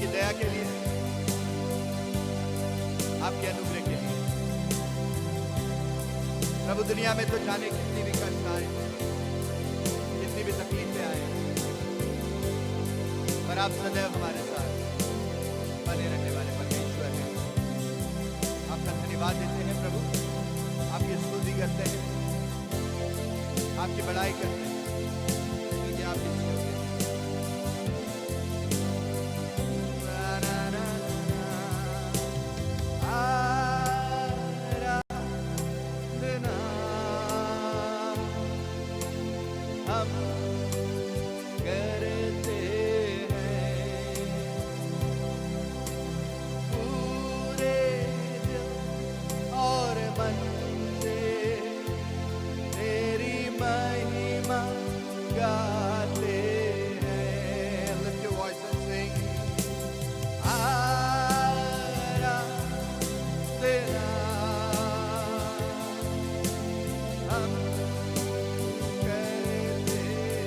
आपकी दया के लिए, आपके अनुग्रह के लिए। प्रभु दुनिया में तो जाने कितनी भी कष्ट आए, कितनी भी तकलीफें आए, पर आप सदैव हमारे साथ बने रहने वाले परमेश्वर हैं। आपका धन्यवाद देते हैं प्रभु, आपकी स्तुति करते हैं, आपकी बड़ाई करते हैं, क्योंकि आप इसके योग्य हैं। हम करते हैं पूरे दिल और मन से, तेरी महिमा गाते हैं। Lift your voice and sing. आराधना हम करते हैं।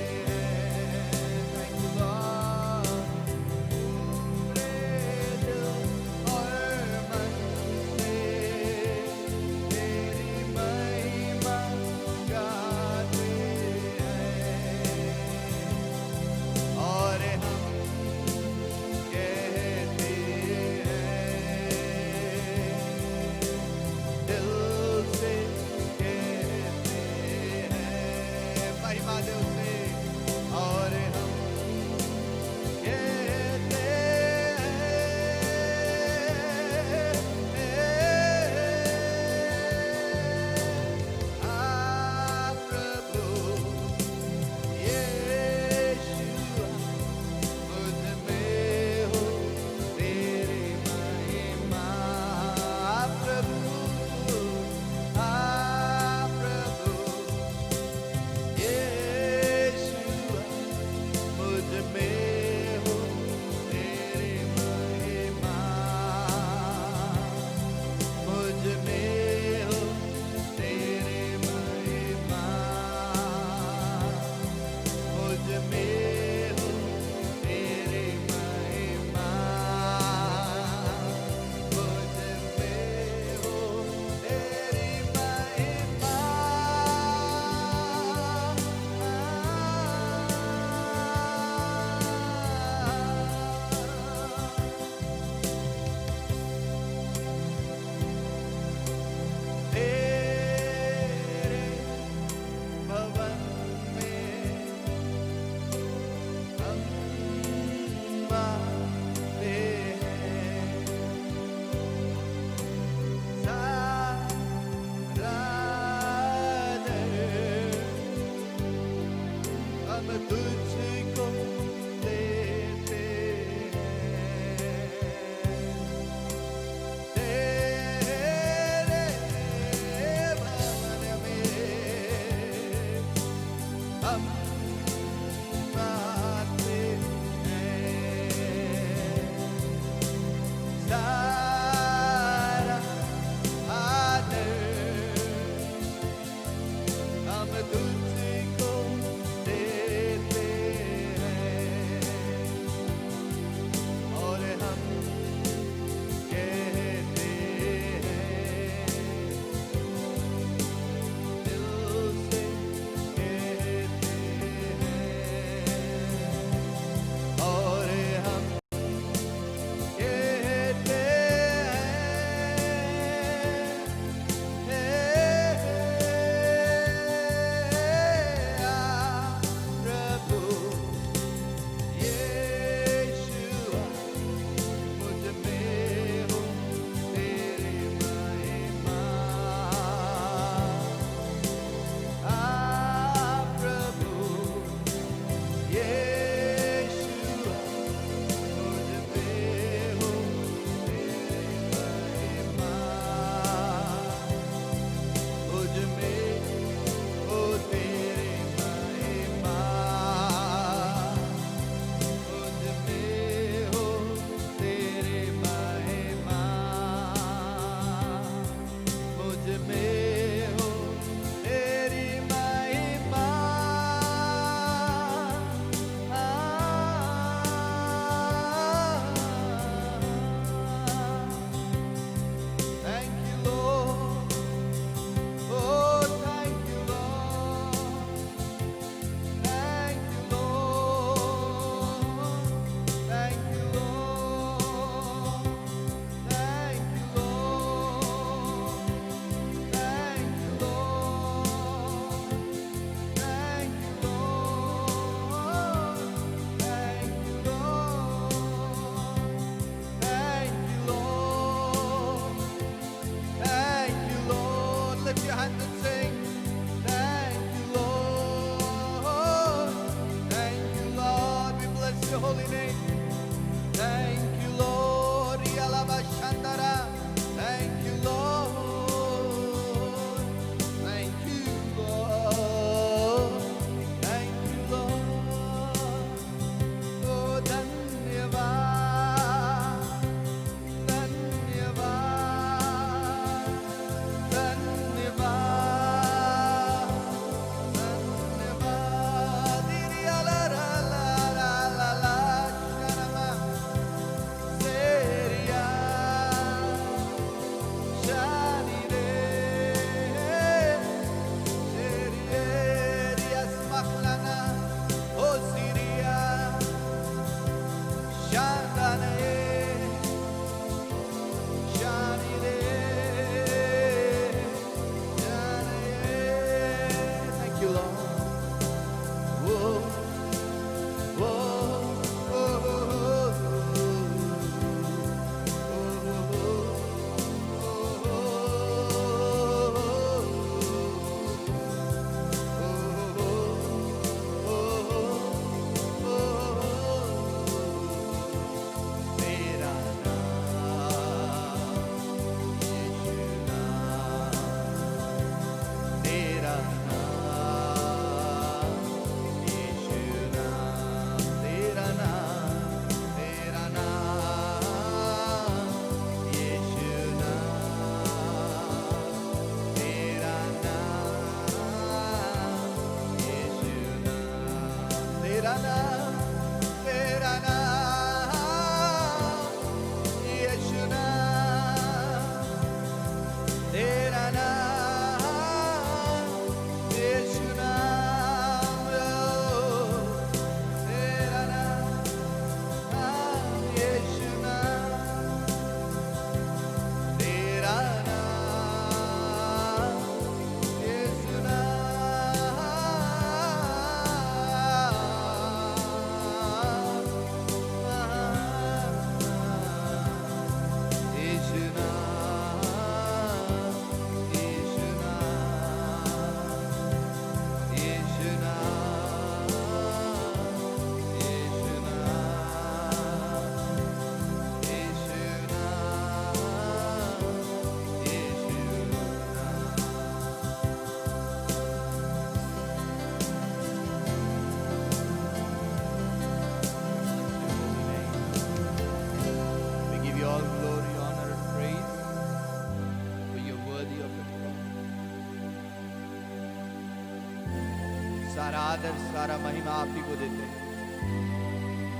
सारा आदर सारा महिमा आप ही को देते हैं,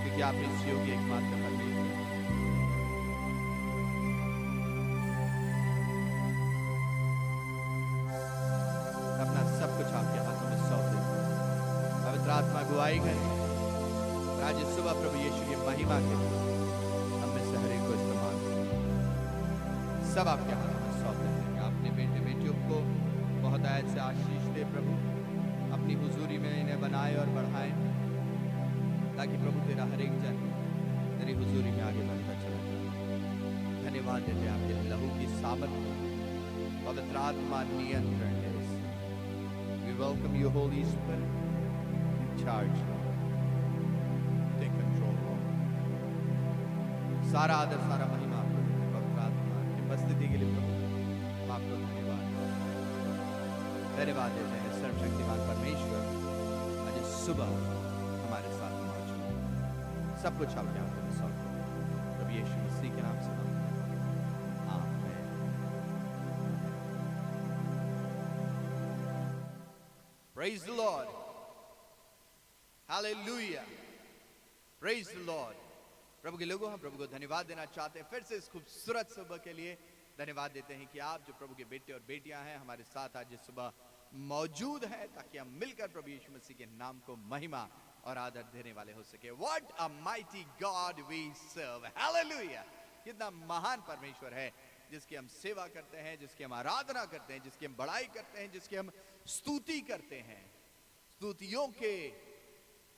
क्योंकि आप इस योग्य एकमात्र परमेश्वर हैं। अपना सब कुछ आपके हाथों में सौंप देते हैं। पवित्र आत्मा अगुवाई करें और आज इस सुबह प्रभु यीशु की महिमा के लिए हम में से हर एक को इस्तेमाल करें। सब आपके हाथों में सौंप देते हैं। अपने बेटे बेटियों को बहुत आयत से आशीष दे प्रभु, अपनी हुजूरी में इन्हें बनाए और बढ़ाए, ताकि प्रभु तेरा हर एक जन तेरी हुजूरी में आगे बढ़ता चला जाए। धन्यवाद देते हैं आपके लहू की सामर्थ, पवित्र आत्मा नियंत्रण है। We welcome you, Holy Spirit. In charge, Lord. Take control, Lord. सारा आदर सारा महिमा आपको देते हैं। पवित्र आत्मा की उपस्थिति के लिए प्रभु हम आपको धन्यवाद देते हैं। सर्वशक्तिमान परमेश्वर आज इस सुबह हमारे साथ मौजूद है। सब कुछ आपके हाथों में सौंप देते हैं। प्रभु यीशु मसीह के नाम से मांगते हैं, आमीन। Praise the Lord. Hallelujah. Praise the Lord. प्रभु के लोगों, हम प्रभु को धन्यवाद देना चाहते हैं। फिर से इस खूबसूरत सुबह के लिए धन्यवाद देते हैं कि आप जो प्रभु के बेटे और बेटियां हैं हमारे साथ आज इस सुबह मौजूद हैं, ताकि हम मिलकर प्रभु यीशु मसीह के नाम को महिमा और आदर देने वाले हो सके। What a mighty God we serve. Hallelujah. कितना महान परमेश्वर है जिसकी हम सेवा करते हैं, जिसकी हम आराधना करते हैं, जिसकी हम बड़ाई करते हैं, जिसकी हम स्तुति करते हैं। स्तुतियों के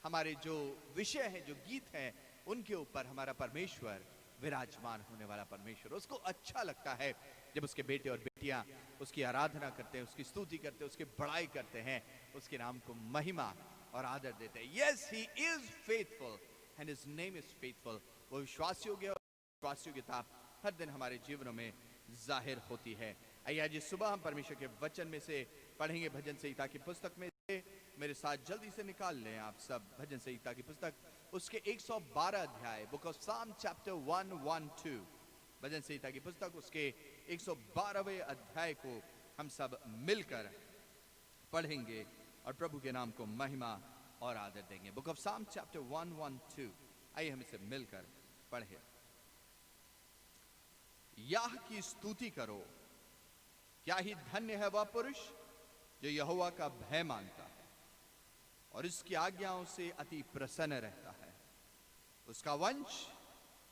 हमारे जो विषय हैं, जो गीत हैं, उनके ऊपर हमारा परमेश्वर विराजमान होने वाला परमेश्वर। उसको अच्छा लगता है जब उसके बेटे और बेटियां उसकी आराधना करते हैं, उसकी स्तुति करते हैं, उसकी बड़ाई करते हैं, उसके नाम को महिमा और आदर देते हैं। Yes, he is faithful and his name is faithful. वो विश्वास योग्य और विश्वासयोग्यता हर दिन हमारे जीवनों में जाहिर होती है। आइए आज सुबह हम परमेश्वर के वचन में से पढ़ेंगे भजन संहिता की पुस्तक में से। मेरे साथ जल्दी से निकाल लें आप सब भजन संहिता की पुस्तक, उसके 112 अध्याय, बुक ऑफ साम चैप्टर 112। भजन संहिता की पुस्तक उसके 112वें अध्याय को हम सब मिलकर पढ़ेंगे और प्रभु के नाम को महिमा और आदर देंगे। बुक ऑफ साम चैप्टर 112, आइए हम इसे मिलकर पढ़ें। याह की स्तुति करो, क्या ही धन्य है वह पुरुष जो यहोवा का भय मानता है और इसकी आज्ञाओं से अति प्रसन्न रहता है। उसका वंश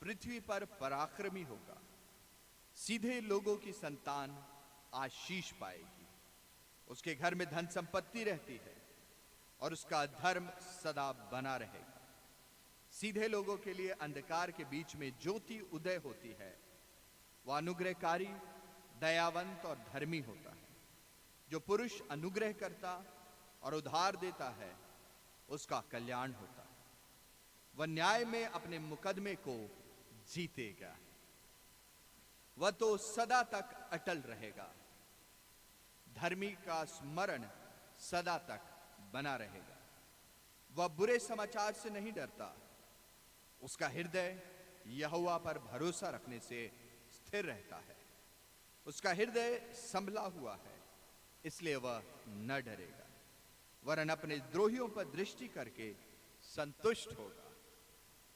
पृथ्वी पर पराक्रमी होगा, सीधे लोगों की संतान आशीष पाएगी। उसके घर में धन संपत्ति रहती है और उसका धर्म सदा बना रहेगा। सीधे लोगों के लिए अंधकार के बीच में ज्योति उदय होती है। वह अनुग्रहकारी, दयावंत और धर्मी होता है। जो पुरुष अनुग्रह करता और उधार देता है, उसका कल्याण होता है। वह न्याय में अपने मुकदमे को जीतेगा। वह तो सदा तक अटल रहेगा। धर्मी का स्मरण सदा तक बना रहेगा। वह बुरे समाचार से नहीं डरता। उसका हृदय यहोवा पर भरोसा रखने से स्थिर रहता है। उसका हृदय संभला हुआ है, इसलिए वह न डरेगा। वरन अपने द्रोहियों पर दृष्टि करके संतुष्ट होगा।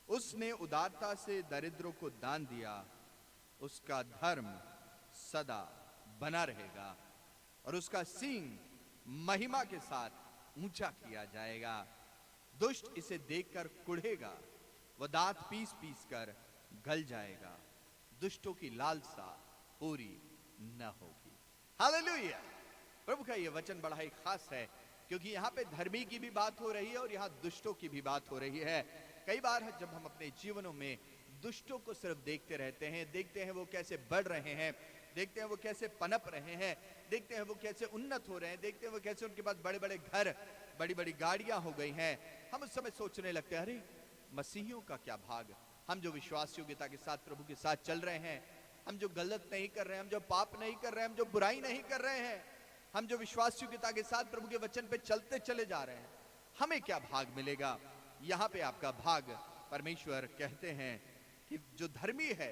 उसने उदारता से दरिद्रों को दान दिया। उसका धर्म सदा बना रहेगा और उसका सींग महिमा के साथ ऊंचा किया जाएगा। दुष्ट इसे देखकर कुढ़ेगा, वह दांत पीस पीस कर गल जाएगा। दुष्टों की लालसा पूरी न होगी। हालेलुया। प्रभु का यह वचन बड़ा ही खास है, क्योंकि यहाँ पे धर्मी की भी बात हो रही है और यहाँ दुष्टों की भी बात हो रही है। कई बार जब हम अपने जीवनों में दुष्टों को सिर्फ देखते रहते हैं, देखते हैं वो कैसे बढ़ रहे हैं, देखते हैं वो कैसे पनप रहे हैं, देखते हैं वो कैसे उन्नत हो रहे हैं, देखते हैं वो कैसे उनके पास बड़े बड़े घर, बड़ी बड़ी गाड़ियां हो गई हैं। हम उस समय सोचने लगते हैं, अरे मसीहियों का क्या भाग। हम जो विश्वास योग्यता के साथ प्रभु के साथ चल रहे हैं, हम जो गलत नहीं कर रहे हैं, हम जो पाप नहीं कर रहे हैं, हम जो बुराई नहीं कर रहे हैं, हम जो विश्वास योग्यता के साथ प्रभु के वचन पे चलते चले जा रहे हैं, हमें क्या भाग मिलेगा। यहाँ पे आपका भाग परमेश्वर कहते हैं कि जो धर्मी है,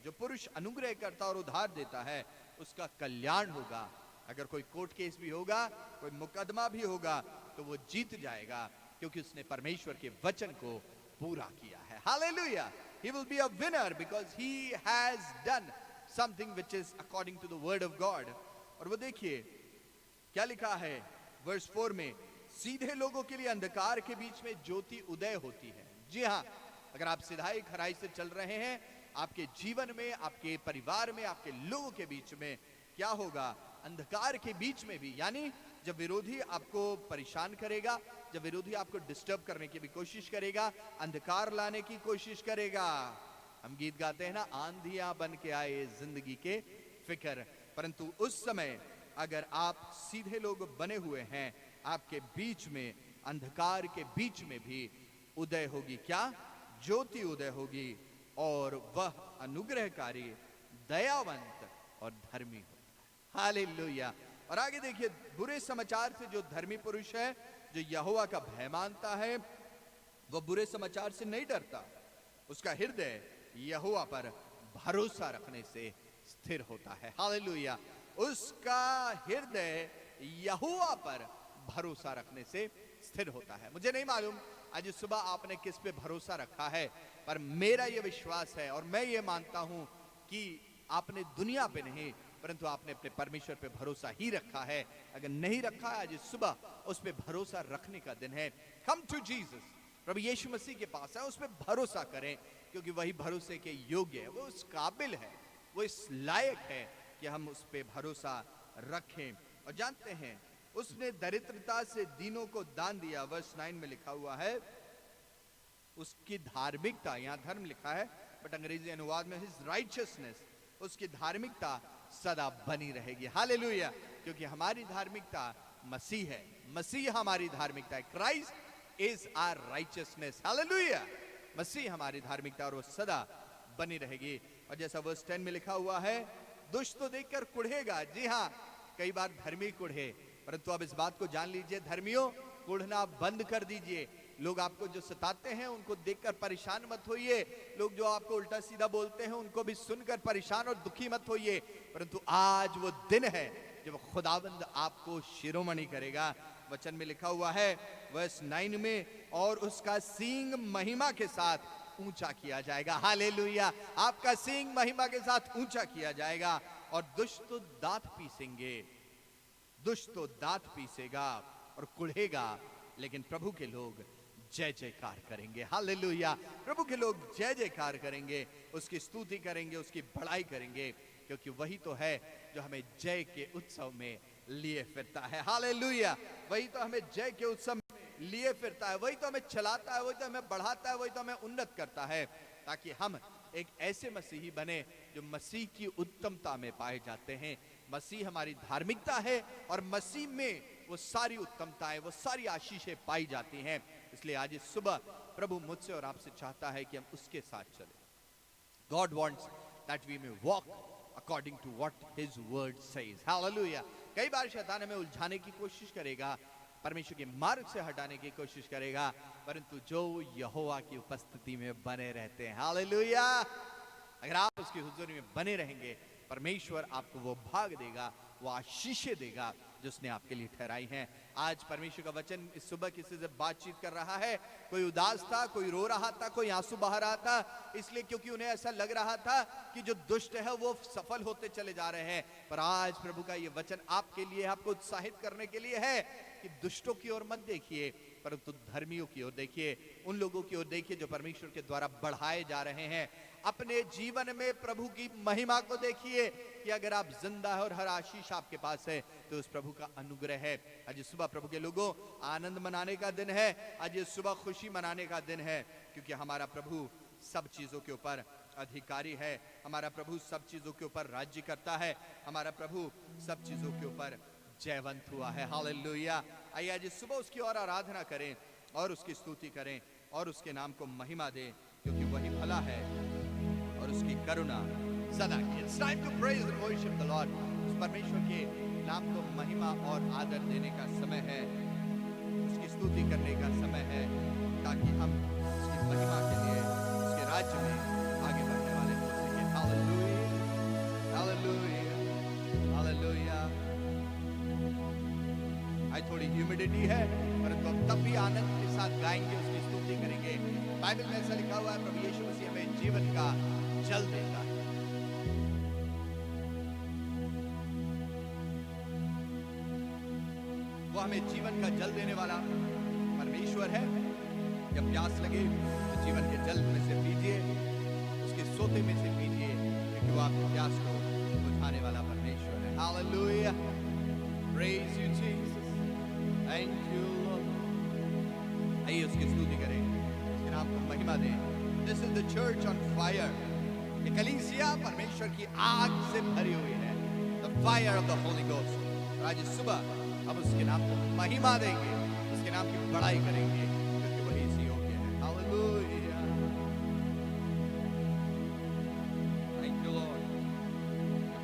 जो पुरुष अनुग्रह करता और उधार देता है, उसका कल्याण होगा। अगर कोई कोर्ट केस भी होगा, कोई मुकदमा भी होगा, तो वो जीत जाएगा, क्योंकि उसने परमेश्वर के वचन को पूरा किया है। Hallelujah! He will be a winner because he has done something which is according to the word of God. और वो देखिए क्या लिखा है वर्स 4 में, सीधे लोगों के लिए अंधकार के बीच में ज्योति उदय होती है। जी हाँ, अगर आप सिधाई खराई से चल रहे हैं, आपके जीवन में, आपके परिवार में, आपके लोगों के बीच में क्या होगा? अंधकार के बीच में भी, यानी जब विरोधी आपको परेशान करेगा, जब विरोधी आपको डिस्टर्ब करने की भी कोशिश करेगा, अंधकार लाने की कोशिश करेगा। हम गीत गाते हैं ना, आंधियां बन के आए जिंदगी के फिक्र, परंतु उस समय अगर आप सीधे लोग बने हुए हैं, आपके बीच में, अंधकार के बीच में भी उदय होगी। क्या? ज्योति उदय होगी, और वह अनुग्रहकारी, दयावंत और धर्मी होगा। हालेलुया! और आगे देखिए, बुरे समाचार से जो धर्मी पुरुष है, जो यहोवा का भय मानता है, वह बुरे समाचार से नहीं डरता। उसका हृदय यहोवा पर भरोसा रखने से स्थिर होता है। हालेलुया! उसका हृदय यहोवा पर भरोसा रखने से स्थिर होता है। मुझे नहीं मालूम आज सुबह आपने किस पे भरोसा रखा है, पर मेरा यह विश्वास है और मैं ये मानता हूं कि आपने दुनिया पे नहीं, परंतु आपने अपने परमेश्वर पे भरोसा ही रखा है। अगर नहीं रखा है, आज सुबह उस पे भरोसा रखने का दिन है। कम टू जीसस, प्रभु यीशु मसीह के पास है, उस पे भरोसा करें, क्योंकि वही भरोसे के योग्य है, वो उस काबिल है, वो इस लायक है कि हम उस पे भरोसा रखें। और जानते हैं, उसने दरिद्रता से दीनों को दान दिया। वर्स 9 में लिखा हुआ है, उसकी धार्मिकता, यहां धर्म लिखा है बट अंग्रेजी अनुवाद में हिज राइचियसनेस, उसकी धार्मिकता सदा बनी रहेगी। हालेलुया! क्योंकि हमारी धार्मिकता मसीह है, मसीह हमारी धार्मिकता है। Christ is our righteousness. Hallelujah! मसीह हमारी धार्मिकता, और वो सदा बनी रहेगी। और जैसा वर्स 10 में लिखा हुआ है, दुष्ट तो देखकर कुढ़ेगा। जी हाँ, कई बार धर्मी कुढ़े, परंतु अब इस बात को जान लीजिए, धर्मियों, कुढ़ना बंद कर दीजिए। लोग आपको जो सताते हैं उनको देखकर परेशान मत होइए, लोग जो आपको उल्टा सीधा बोलते हैं उनको भी सुनकर परेशान और दुखी मत होइए, परंतु आज वो दिन है जब खुदावंद आपको शिरोमणि करेगा। वचन में लिखा हुआ है वर्स 9 में, और उसका सींग महिमा के साथ ऊंचा किया जाएगा। हालेलुया! आपका सींग महिमा के साथ ऊंचा किया जाएगा, और दुष्ट तो दांत पीसेंगे, दुष्ट तो दांत पीसेगा और कुढ़ेगा, लेकिन प्रभु के लोग जय जयकार करेंगे। हालेलुया! प्रभु के लोग जय जयकार करेंगे, उसकी स्तुति करेंगे, उसकी बड़ाई करेंगे, क्योंकि वही तो है जो हमें जय के उत्सव में लिए फिरता है। हालेलुया! वही तो हमें जय के उत्सव में लिए फिरता है, वही तो हमें चलाता है, वही तो हमें बढ़ाता है, वही तो हमें उन्नत करता है, ताकि हम एक ऐसे मसीही बने जो मसीह की उत्तमता में पाए जाते हैं। मसीह हमारी धार्मिकता है, और मसीह में वो सारी उत्तमताएं, वो सारी आशीषें पाई जाती हैं। इसलिए आज इस सुबह प्रभु मुझसे और आपसे चाहता है कि हम उसके साथ चलें। God wants that we may walk according to what His word says. Hallelujah! कई बार शैतान हमें उलझाने की कोशिश करेगा, परमेश्वर के मार्ग से हटाने की कोशिश करेगा, परंतु जो यहोवा की उपस्थिति में बने रहते हैं, हालेलुया, अगर आप उसकी हुजूरी में बने रहेंगे, परमेश्वर आपको वो भाग देगा, वो आशीषें देगा जो उसने आपके लिए ठहराई हैं। आज परमेश्वर का वचन इस सुबह किसी से बातचीत कर रहा है, कोई उदास था, कोई रो रहा था, कोई आंसू बहा रहा था, इसलिए क्योंकि उन्हें ऐसा लग रहा था कि जो दुष्ट है वो सफल होते चले जा रहे हैं। पर आज प्रभु का ये वचन आपके लिए, आपको उत्साहित करने के लिए है कि दुष्टों की ओर मत देखिए, परंतु धर्मियों की ओर देखिए, उन लोगों की ओर देखिए जो परमेश्वर के द्वारा बढ़ाए जा रहे हैं। अपने जीवन में प्रभु की महिमा को देखिए कि अगर आप जिंदा है और हर आशीष आपके पास है, तो उस प्रभु का अनुग्रह है। आज सुबह प्रभु के लोगों, आनंद मनाने का दिन है, आज सुबह खुशी मनाने का दिन है, क्योंकि हमारा प्रभु सब चीजों के ऊपर अधिकारी है, हमारा प्रभु सब चीजों के ऊपर राज्य करता है, हमारा प्रभु सब चीजों के ऊपर जयवंत हुआ है। हालेलुया! आइए आज सुबह उसकी और आराधना करें और उसकी स्तुति करें और उसके नाम को महिमा दें, क्योंकि वही भला है और उसकी करुणा सदा की। It's time to praise and worship the Lord. उस परमेश्वर के नाम को महिमा और आदर देने का समय है, उसकी स्तुति करने का समय है, ताकि हम उसकी महिमा के लिए, उसके राज्य में आगे बढ़ने वाले हो सके। हालेलुया! हालेलुया! हालेलुया! आज थोड़ी ह्यूमिडिटी है, परंतु हम तब भी आनंद के साथ गाएंगे, उसकी स्तुति करेंगे। बाइबल में ऐसा लिखा हुआ है, प्रभु यीशु मसीह हमें जीवन का जल देता है। वो हमें जीवन का जल देने वाला परमेश्वर है। जब प्यास लगे तो जीवन के जल में से पीजिए, उसके सोते में से पीजिए, क्योंकि वो आपकी प्यास को बुझाने वाला परमेश्वर है। Hallelujah, praise you Jesus, thank you Lord. आइए उसकी स्तुति करें, उसके नाम को महिमा दें। This is the church on fire. ये कलीसिया परमेश्वर की आग से भरी हुई है, the fire of the Holi ghost. और आज सुबह हम उसके नाम को महिमा देंगे, उसके नाम की बड़ाई करेंगे, क्योंकि वही इसी योग्य है। Hallelujah, thank you Lord,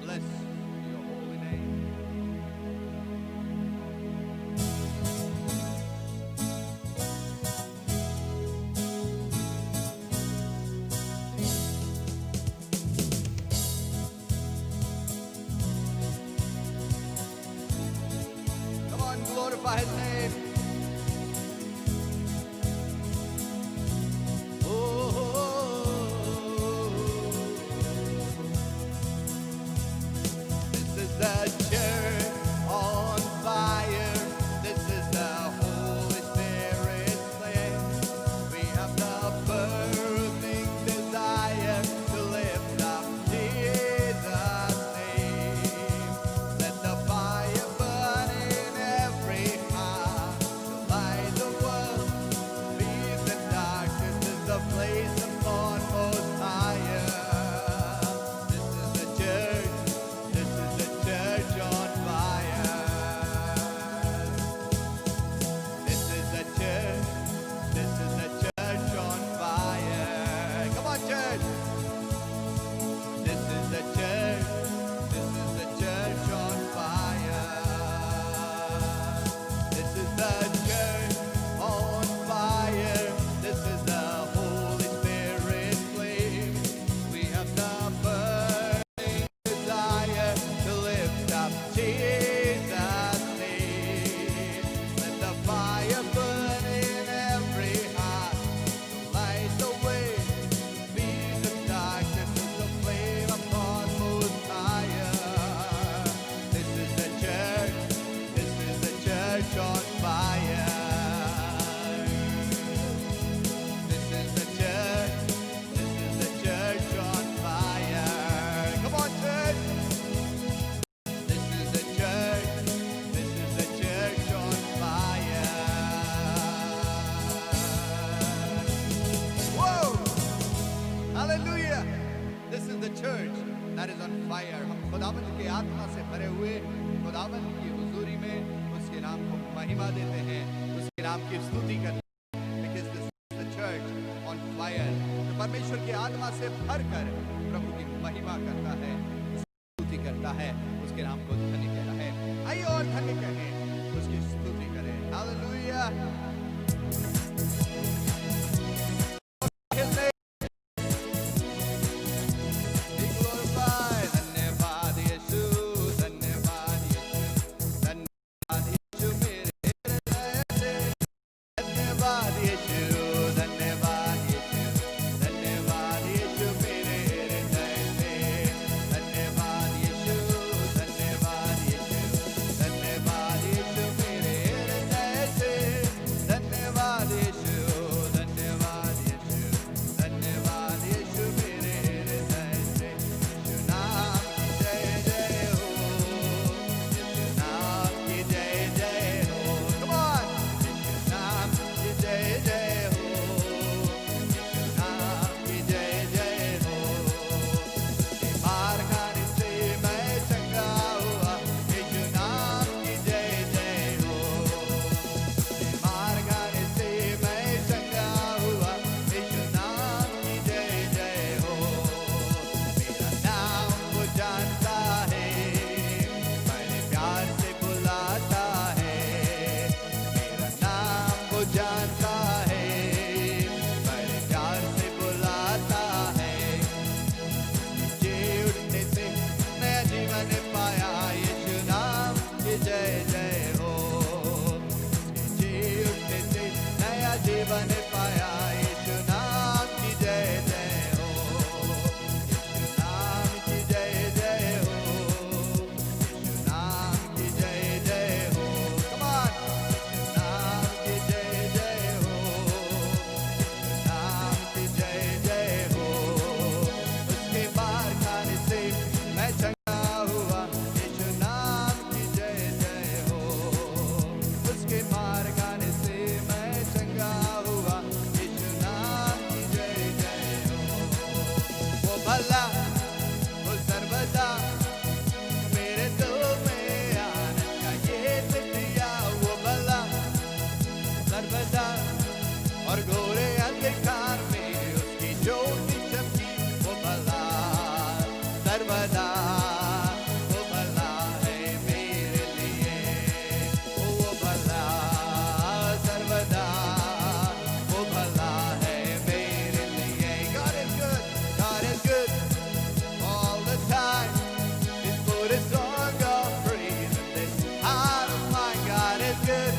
bless your holy name. Glorify his name. This is the church on fire. This is the Holy Spirit's flame. We have the burning desire to lift up Jesus' name. Let the fire burn in every heart to light the world. Peace and darkness is the place upon most higher. This is the church. This is the church on fire. This is the church. This is the church on fire. Come on, church. This is the church. This is the church on fire. This is the church on fire. This is the Holy Spirit flame. We have the burning desire to lift up Jesus' name. Let the fire burn in every heart to light the way. Peace and darkness is the flame upon most higher. This is the church. This is the church on fire. This is the church. This is the church on fire. Come on, church. This is the church. This is the church on fire. Whoa! Hallelujah! This is the church that is on fire. हम खुदावंद की आत्मा से भरे हुए खुदावंद की हुजूरी में उसके नाम को महिमा देते हैं, उसके नाम की स्तुति करते हैं। Because this is the church on fire. तो परमेश्वर की आत्मा से भरकर प्रभु की महिमा करता है, स्तुति करता है, उसके नाम को धन्य कहता है। आइए और धन्य कहें, उसकी स्तुति करें। Hallelujah. His name be glorified. धन्यवाद यीशु, धन्यवाद यीशु, धन्यवाद यीशु मेरे हृदय से। धन्यवाद यीशु, धन्यवाद यीशु, धन्यवाद यीशु मेरे हृदय से। धन्यवाद यीशु, धन्यवाद यीशु, धन्यवाद और घोरे अंधकार में उसकी ज्योति चमकी। वो भला सर्वदा, वो भला है मेरे लिए, वो भला सर्वदा, वो भला है मेरे लिए। God is good, God is good all the time. He's put a song of praise in this heart of mine. God is good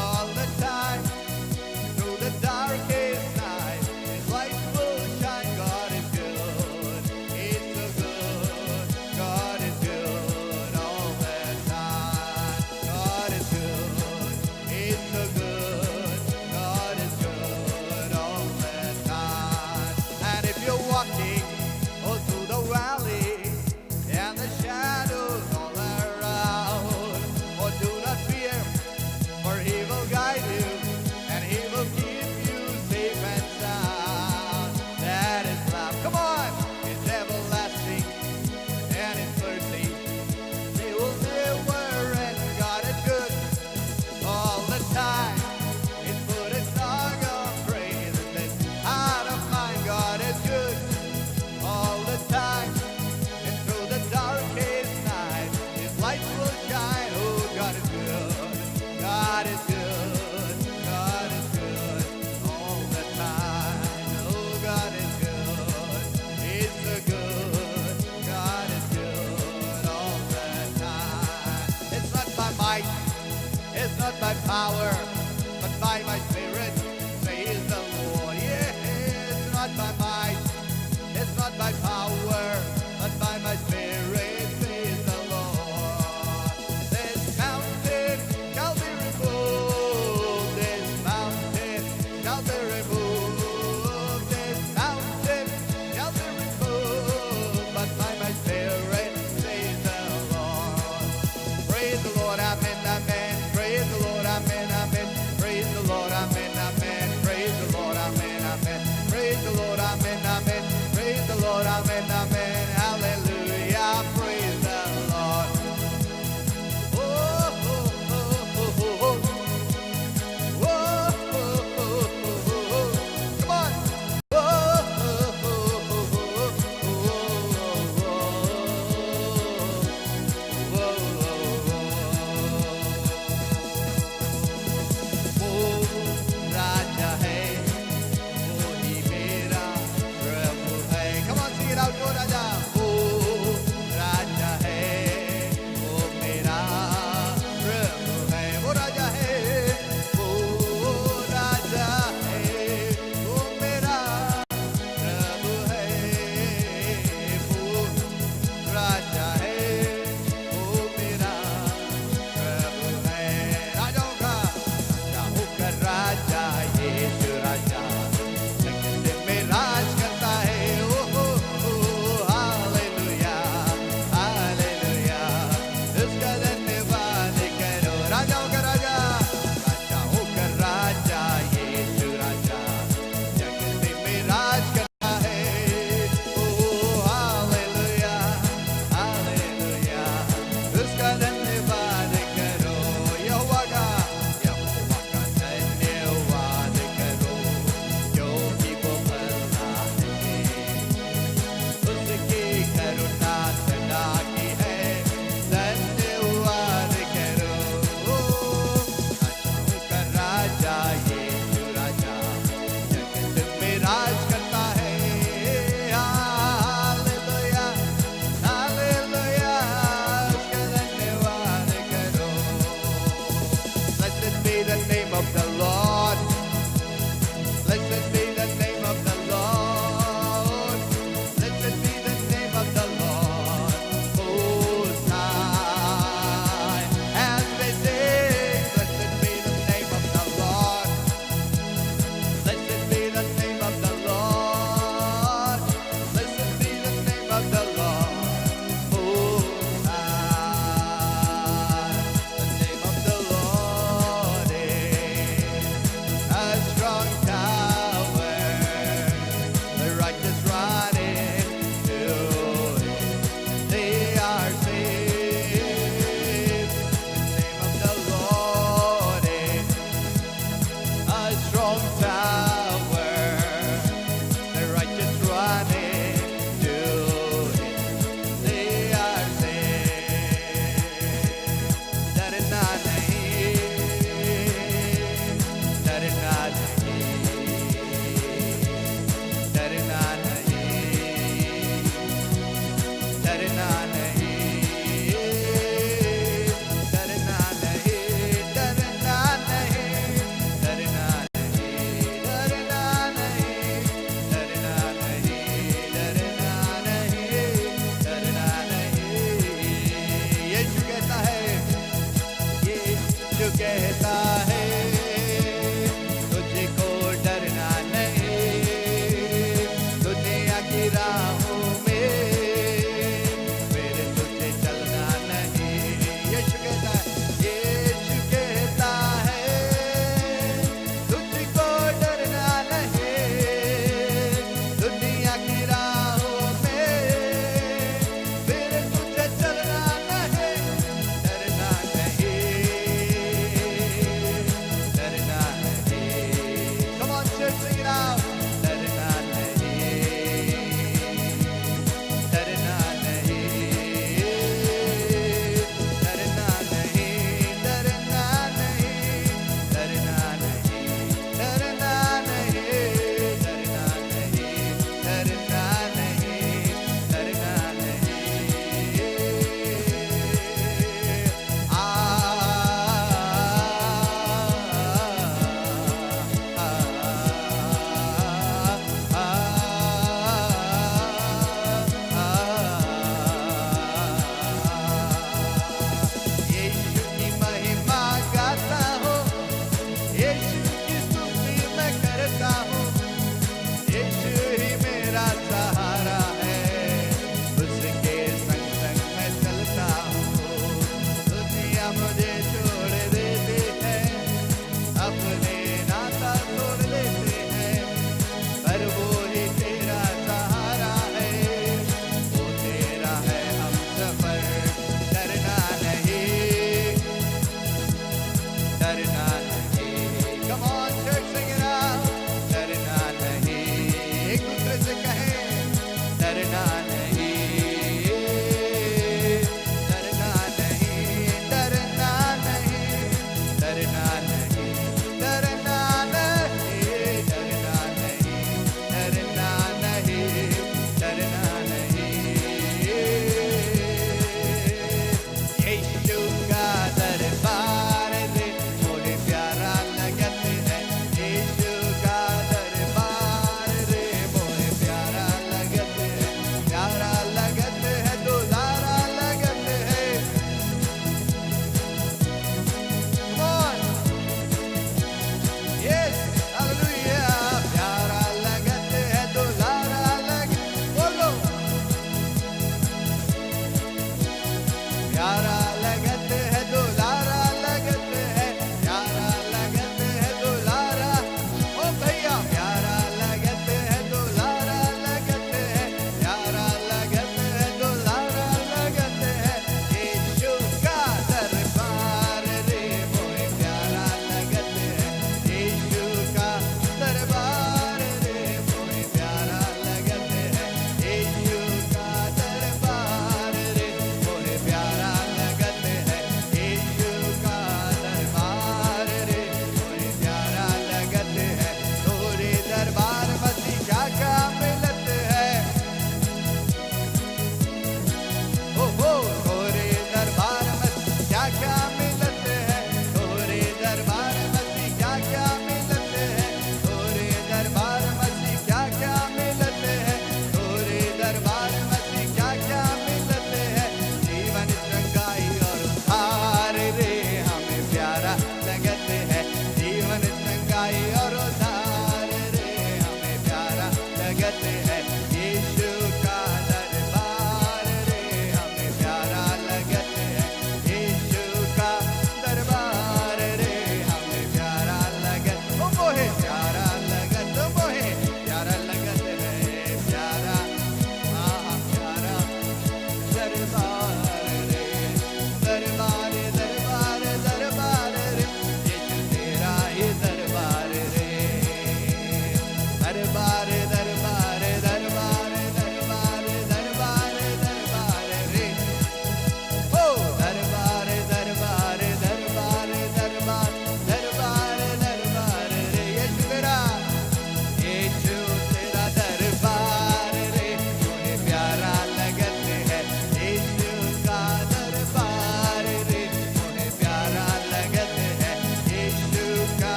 all the time. Through the darkest night, His light will shine. God is good, He's so good. God is good all the time. God is good, He's so good. God is good all the time. And if you're walking through the valley and the shadows all around, do not fear, for He will guide you and He will keep you safe and sound. That is love. Come on, it's everlasting and it's mercy. They will never end. God is good all the time. He's put a song of praise in this heart of mine. God is good all the time. And through the darkest night, His light will shine. Oh, God is good. God is good. God is good all the time. Oh, God is good. He's so good. God is good all the time. It's not by might, it's not by power, but by my Spirit, says the Lord. Yeah, it's not by might, it's not by power, but by my Spirit, says the Lord. This mountain shall be removed. This mountain shall be removed. This mountain shall be removed. But by my Spirit, says the Lord. Praise the Lord, amen, amen. Praise the Lord, amen, amen. Praise the Lord, amen, amen. Praise the Lord, amen, amen. Praise the Lord, amen, amen. Praise the Lord, amen, amen. Hallelujah, praise the Lord. Oh, oh, oh, oh, oh, oh. Oh, oh, oh, oh, oh, oh. Come on. Oh, oh, oh, oh, oh, oh, वो राजा है, वो ही मेरा प्रभु है। Come on, sing it out, वो राजा, वो राजा है, वो मेरा प्रभु है। वो राजा है, वो राजा है, वो मेरा प्रभु है। वो राजा है, वो मेरा प्रभु है। राजाओं का राजा होकर राजा, यीशु राजा जगत में राज करता है। ओ हालेलुया, हालेलुया, उसका धन्यवाद करो। राजाओं का राजा, राजा होकर राजा, यीशु राजा जगत में राज करता है। ओ हालेलुया, हालेलुया, उसका धन्यवाद करो। यहोवा का धन्यवाद करो, क्योंकि वो भला है, उसकी करुणा सदा की है। धन्यवाद करो। राजाओं का राजा, यीशु राजा जगत में राज करता है। हालेलुया, हालेलुया, उसका धन्यवाद करो। Blessed be the name of the Lord. Blessed be the name of the Lord. Blessed be the name of the Lord Most High. As they sing, blessed be the name of the Lord. Blessed be the name of the Lord. Blessed be the name of the Lord Most High. The name of the Lord is कहता है तुझको डरना नहीं, दुनिया की राहों में फिर तुझे चलना नहीं। यीशु कहता है, यीशु कहता है तुझको डरना नहीं, दुनिया की राहों में फिर तुझे चलना नहीं, डरना नहीं।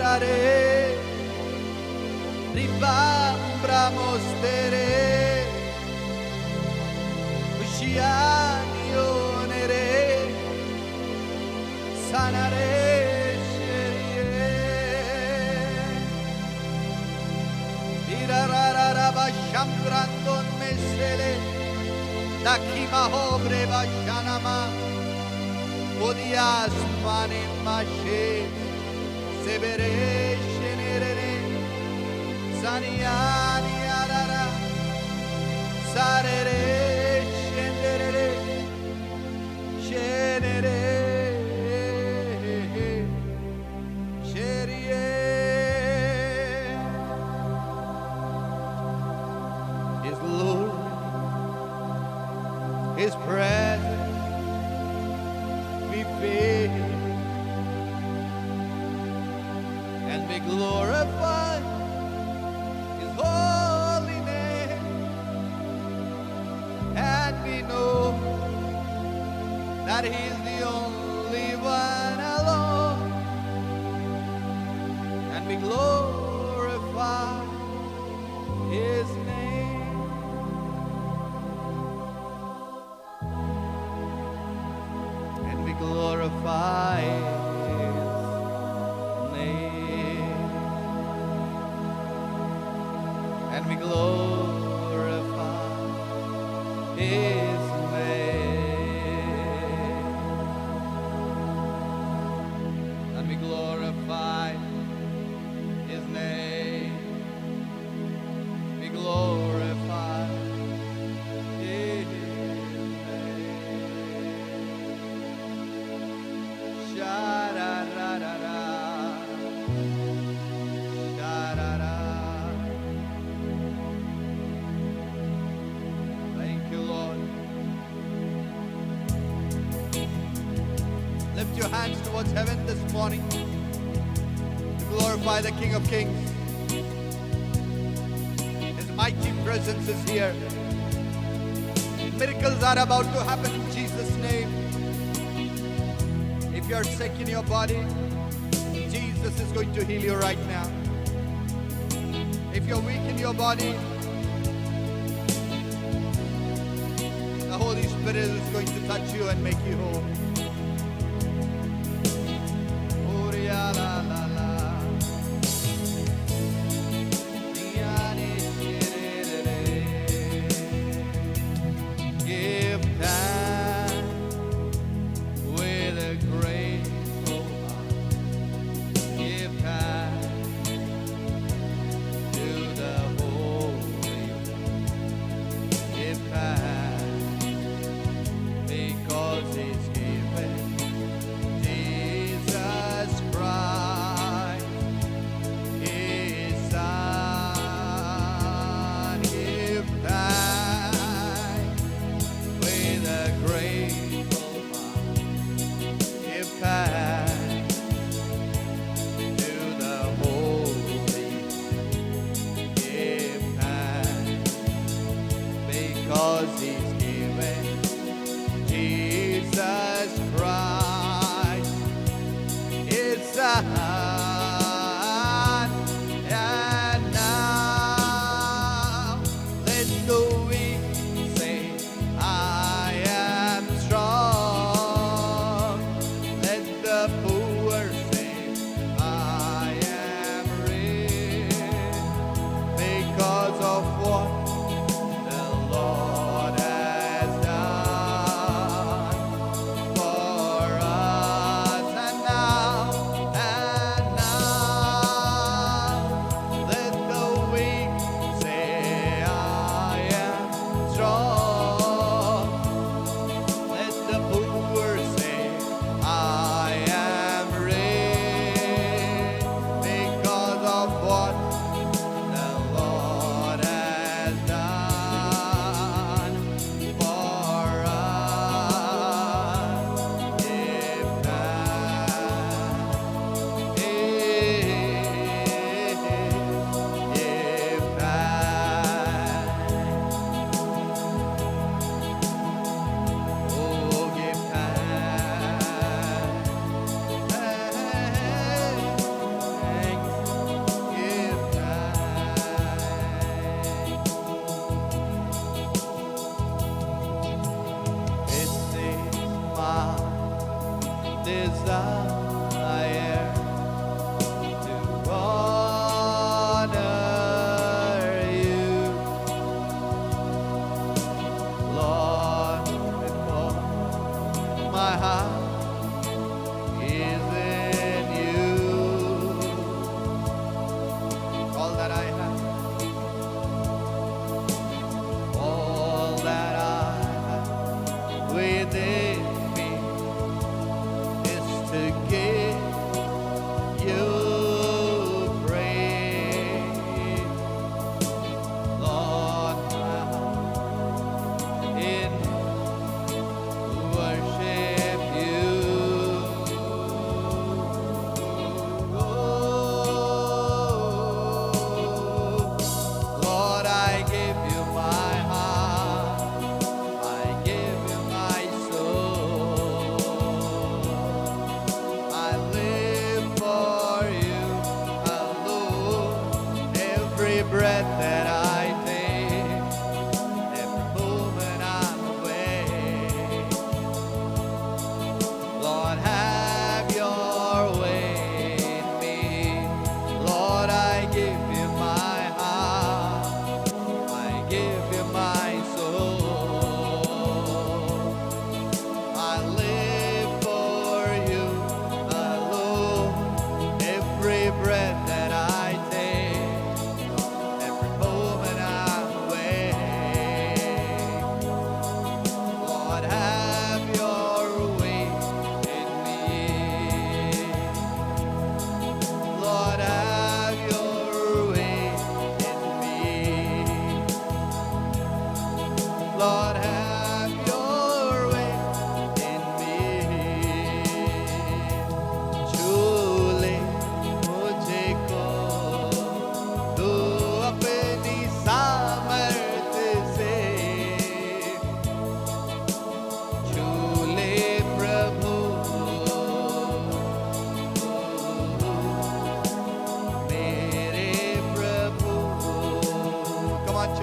Sare Ribambramos Tere Ushiani Onere Sanare Sherie Irararaba Shambrandon Mesele Dakima Hobre Bashanama Odias Manin Mashe Sebere Shenere Saniani Arara Sarere Shendere Shenere Sherie His glory, His presence we feel and be glorified His holy name, and we know that He is the only one alone, and we glorify His name, and we glorify His name, and we glorify His name, and we glorify His name, we glorify His name. Sha-da-da-da-da. Sha-da-da. Thank you, Lord. Lift your hands towards heaven this morning to glorify the King of Kings. His mighty presence is here. Miracles are about to happen in Jesus' name. If you're sick in your body, Jesus is going to heal you right now. If you're weak in your body, the Holy Spirit is going to touch you and make you whole. Oria la la la. Diane sherere. Give thanks with a grateful heart. Give thanks to the Holy One. Give thanks because He's given Jesus Christ.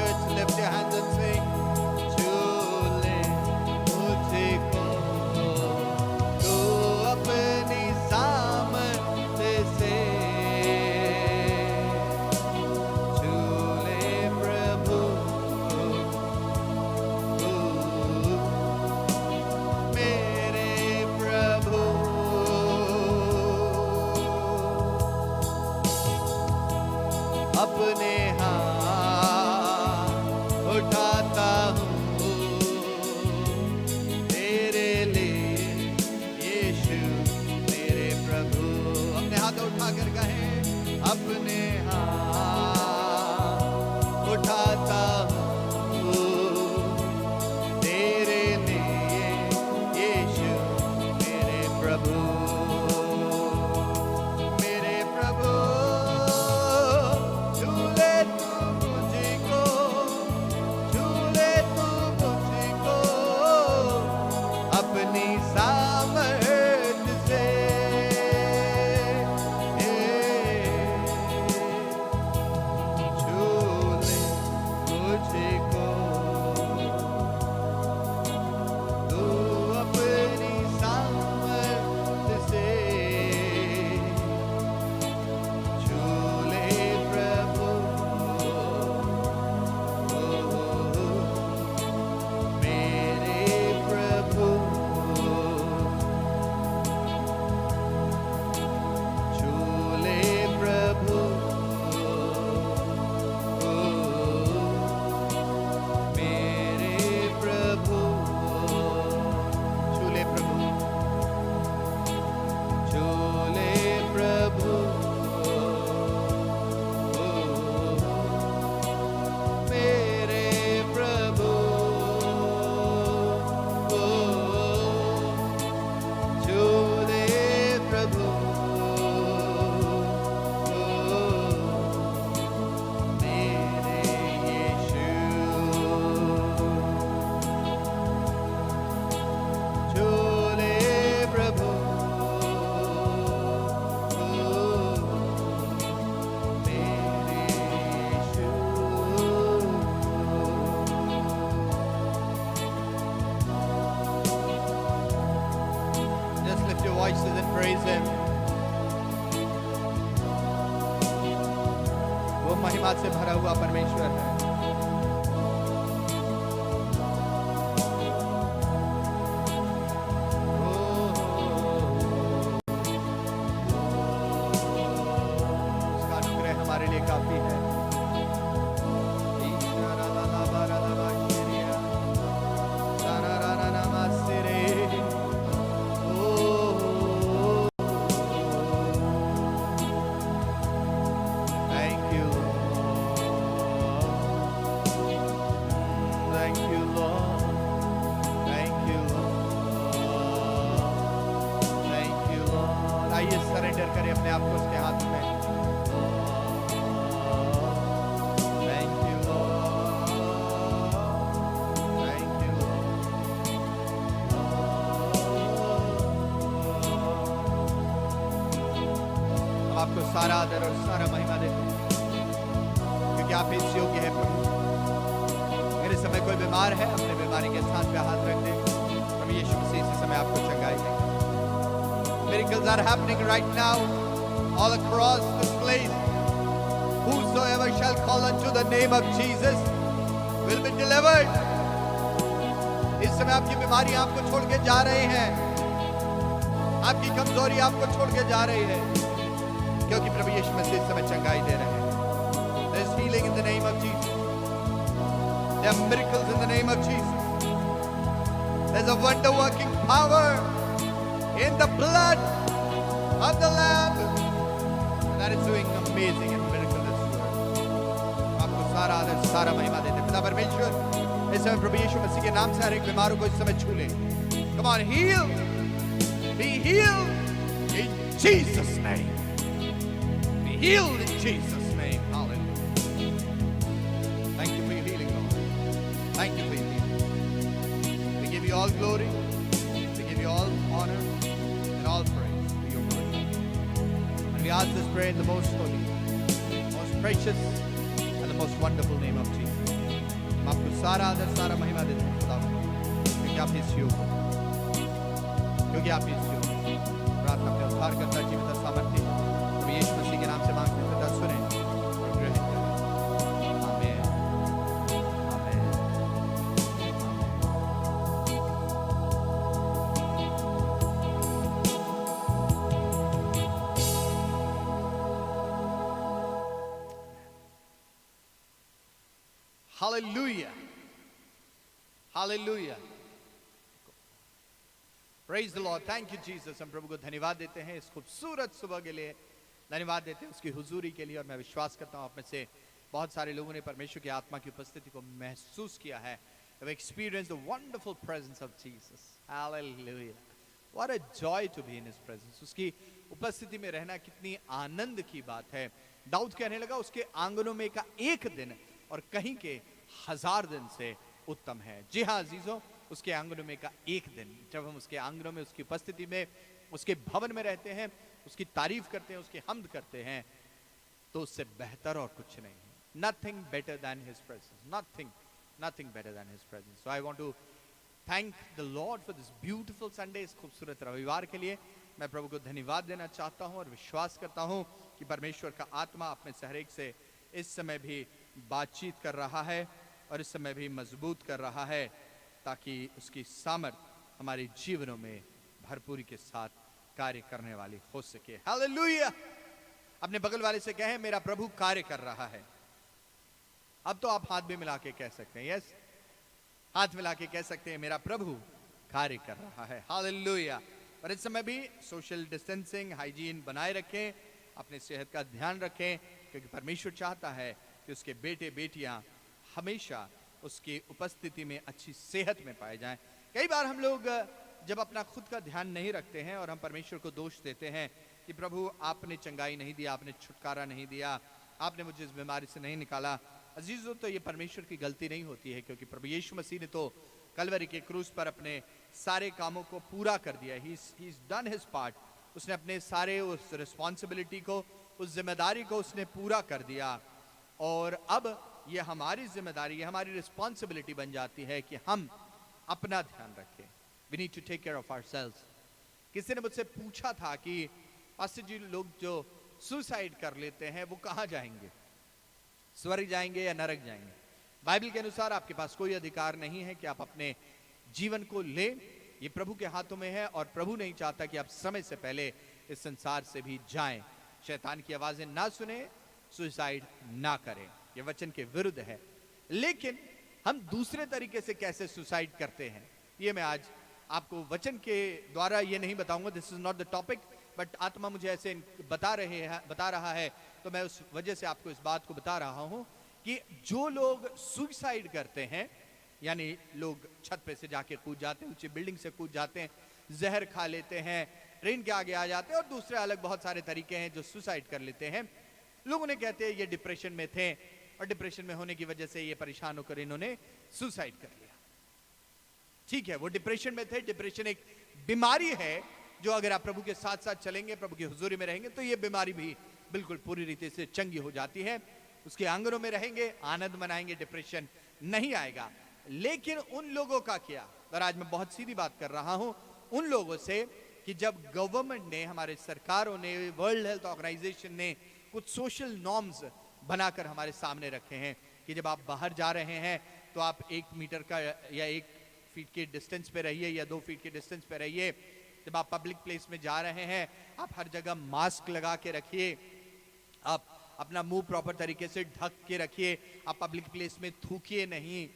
church, lift your hands and sing. झूले मुझको तू अपनी सामर्थ से, झूले प्रभु मेरे प्रभु। अपने हाथ उठाता हूँ तेरे लिए यीशु मेरे प्रभु। अपने हाथ उठा कर कहें, अपने हाथ उठाता हूँ तेरे लिए यीशु मेरे प्रभु। मेरे प्रभु झूले तू मुझको, झूले तू मुझको अपनी सामर्थ से, झूले मुझको तू अपनी सामर्थ से, झूले प्रभु मेरे प्रभु। झूले प्रभु मेरे प्रभु। झूले प्रभु, झूले प्रभु मेरे प्रभु। झूले प्रभु मेरे यीशु। झूले प्रभु मेरे यीशु। Just lift your voices and praise Him. वो महिमा से भरा हुआ परमेश्वर है। उसका अनुग्रह हमारे लिए काफी है। Thank you, Lord. Thank you, Lord. Thank you, Lord. Thank you, Lord. आइए सरेंडर करें अपने आप को उसके हाथ में। Thank you, Lord. Thank you, Lord. हम आपको सारा आदर और सारा महिमा देते हैं क्योंकि आप इस योग्य है प्रभु। मेरे समय कोई बीमार है, अपने बीमारी के स्थान पे हाथ रख दे। प्रभु यीशु मसीह इसी समय आपको चंगाई दे। Miracles are happening right now all across this place. Whosoever shall call unto the name of Jesus will be delivered. इस समय आपकी बीमारी आपको छोड़ के जा रही है, आपकी कमजोरी आपको छोड़ के जा रही है क्योंकि प्रभु यीशु मसीह इस समय चंगाई दे रहे हैं। There is healing in the name of Jesus. There are miracles in the name of Jesus. There's a wonder working power in the blood of the Lamb that is doing amazing and miraculous work. आपको सारा आदर सारा महिमा देते हैं। पिता परमेश्वर इस समय प्रभु यीशु मसीह के नाम से हर एक बीमारों को इस समय छू ले। Come on, heal, be healed in Jesus' name. Be healed in Jesus' name. Hallelujah. Thank you for your healing, Lord. Thank you for your healing. We give you all glory. We give you all honor and all praise for your glory. And we ask this prayer in the most holy, most precious, and the most wonderful name of Jesus. सारा आदर सारा महिमा देते हैं खुदा, क्योंकि आप इस योग हो, क्योंकि आप इस योग हो। प्रार्थना अपने उद्धार करता जीवित और सामर्थ्य प्रभु यीशु मसीह के नाम से मांगते हैं, पिता सुने और ग्रहण करें। आमीन, आमीन, hallelujah, hallelujah, praise the Lord. Thank you Jesus. हम प्रभु को धन्यवाद देते हैं इस खूबसूरत सुबह के लिए, धन्यवाद देते हैं उसकी हुजूरी के लिए। और मैं विश्वास करता हूँ आप में से बहुत सारे लोगों ने परमेश्वर की आत्मा की उपस्थिति को महसूस किया है। Have experienced the wonderful presence of Jesus. Hallelujah. What a joy to be in his presence. उसकी उपस्थिति में रहना कितनी आनंद की बात है। दाऊद कहने लगा उसके आंगनों में का एक दिन और कहीं के 1000 दिन से उत्तम है। जी हाँ अजीजों, उसके आंगनों में का एक दिन, जब हम उसके आंगनों में उसकी उपस्थिति में उसके भवन में रहते हैं, उसकी तारीफ करते हैं, उसकी हम्द करते हैं, तो उससे बेहतर और कुछ नहीं है। Nothing better than his presence. Nothing better than his presence. So I want to thank the Lord for this beautiful Sunday. इस खूबसूरत रविवार के लिए मैं प्रभु को धन्यवाद देना चाहता हूँ और विश्वास करता हूँ कि परमेश्वर का आत्मा अपने सहरेक से इस समय भी बातचीत कर रहा है और इस समय भी मजबूत कर रहा है, ताकि उसकी सामर्थ हमारे जीवनों में भरपूरी के साथ कार्य करने वाली हो सके। हालेलुया। अपने बगल वाले से कहें मेरा प्रभु कार्य कर रहा है। अब तो आप हाथ भी मिला के कह सकते हैं, यस, हाथ मिला के कह सकते हैं मेरा प्रभु कार्य कर रहा है। हालेलुया। पर इस समय भी सोशल डिस्टेंसिंग, हाइजीन बनाए रखें, अपने सेहत का ध्यान रखें, क्योंकि परमेश्वर चाहता है कि उसके बेटे बेटियां हमेशा उसकी उपस्थिति में अच्छी सेहत में पाए जाएं। कई बार हम लोग जब अपना खुद का ध्यान नहीं रखते हैं और हम परमेश्वर को दोष देते हैं कि प्रभु आपने चंगाई नहीं दिया, आपने छुटकारा नहीं दिया, आपने मुझे इस बीमारी से नहीं निकाला। अजीजों, तो ये परमेश्वर की गलती नहीं होती है, क्योंकि प्रभु यीशु मसीह ने तो कलवरी के क्रूस पर अपने सारे कामों को पूरा कर दिया। He is done his part. उसने अपने सारे उस रिस्पॉन्सिबिलिटी को, उस जिम्मेदारी को उसने पूरा कर दिया। और अब ये हमारी जिम्मेदारी, ये हमारी रिस्पॉन्सिबिलिटी बन जाती है कि हम अपना ध्यान रखें। We need to take care of ourselves. किसी ने मुझसे पूछा था कि पास्टर जी, लोग जो सुसाइड कर लेते हैं वो कहाँ जाएंगे, स्वर्ग जाएंगे या नरक जाएंगे? बाइबल के अनुसार आपके पास कोई अधिकार नहीं है कि आप अपने जीवन को ले, ये प्रभु के हाथों में है। और प्रभु नहीं चाहता कि आप समय से पहले इस संसार से भी जाएं। शैतान की आवाजें ना सुने, सुसाइड ना करें, ये वचन के विरुद्ध है। लेकिन हम दूसरे तरीके से कैसे सुसाइड करते हैं, ये मैं आज आपको वचन के द्वारा ये नहीं बताऊंगा। This is not the topic, but आत्मा मुझे ऐसे बता रहा है, तो मैं उस वजह से आपको इस बात को बता रहा हूं कि जो लोग सुसाइड करते हैं, यानी लोग छत पे से जाके कूद जाते हैं, ऊंची बिल्डिंग से कूद जाते हैं, जहर खा लेते हैं, ट्रेन के आगे आ जाते हैं, और दूसरे अलग बहुत सारे तरीके हैं जो सुसाइड कर लेते हैं। लोगों ने कहते हैं ये डिप्रेशन में थे और डिप्रेशन में होने की वजह से ये परेशान होकर इन्होंने सुसाइड कर लिया। ठीक है, वो डिप्रेशन में थे। डिप्रेशन एक बीमारी है जो अगर आप प्रभु के साथ साथ चलेंगे, प्रभु की हुजूरी में रहेंगे, तो ये बीमारी भी बिल्कुल पूरी रीति से चंगी हो जाती है। उसके आंगनों में रहेंगे, आनंद मनाएंगे, डिप्रेशन नहीं आएगा। लेकिन उन लोगों का क्या, और आज मैं बहुत सीधी बात कर रहा हूं उन लोगों से, कि जब गवर्नमेंट ने, हमारे सरकारों ने, वर्ल्ड हेल्थ ऑर्गेनाइजेशन ने कुछ सोशल नॉर्म्स बनाकर हमारे सामने रखे हैं कि जब आप बाहर जा रहे हैं तो आप 1 मीटर का या 1 फीट के डिस्टेंस पे रहिए या 2 फीट के डिस्टेंस पे रहिए। जब आप पब्लिक प्लेस में जा रहे हैं, आप हर जगह मास्क लगा के रखिए, आप अपना मुंह प्रॉपर तरीके से ढक के रखिए, आप पब्लिक प्लेस में थूकिए नहीं,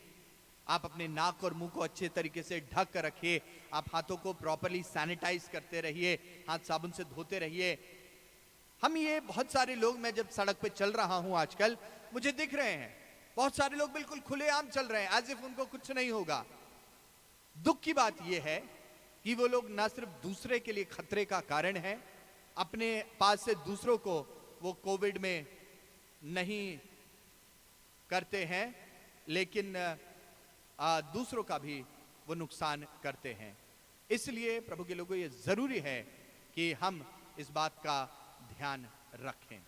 आप अपने नाक और मुंह को अच्छे तरीके से ढक कर रखिए, आप हाथों को प्रॉपरली सैनिटाइज करते रहिए, हाथ साबुन से धोते रहिए। हम ये बहुत सारे लोग, मैं जब सड़क पे चल रहा हूं आजकल, मुझे दिख रहे हैं बहुत सारे लोग बिल्कुल खुलेआम चल रहे हैं, एज इफ उनको कुछ नहीं होगा। दुख की बात यह है कि वो लोग ना सिर्फ दूसरे के लिए खतरे का कारण है, अपने पास से दूसरों को वो कोविड में नहीं करते हैं, लेकिन दूसरों का भी वो नुकसान करते हैं। इसलिए प्रभु के लोगों, ये जरूरी है कि हम इस बात का ध्यान रखें।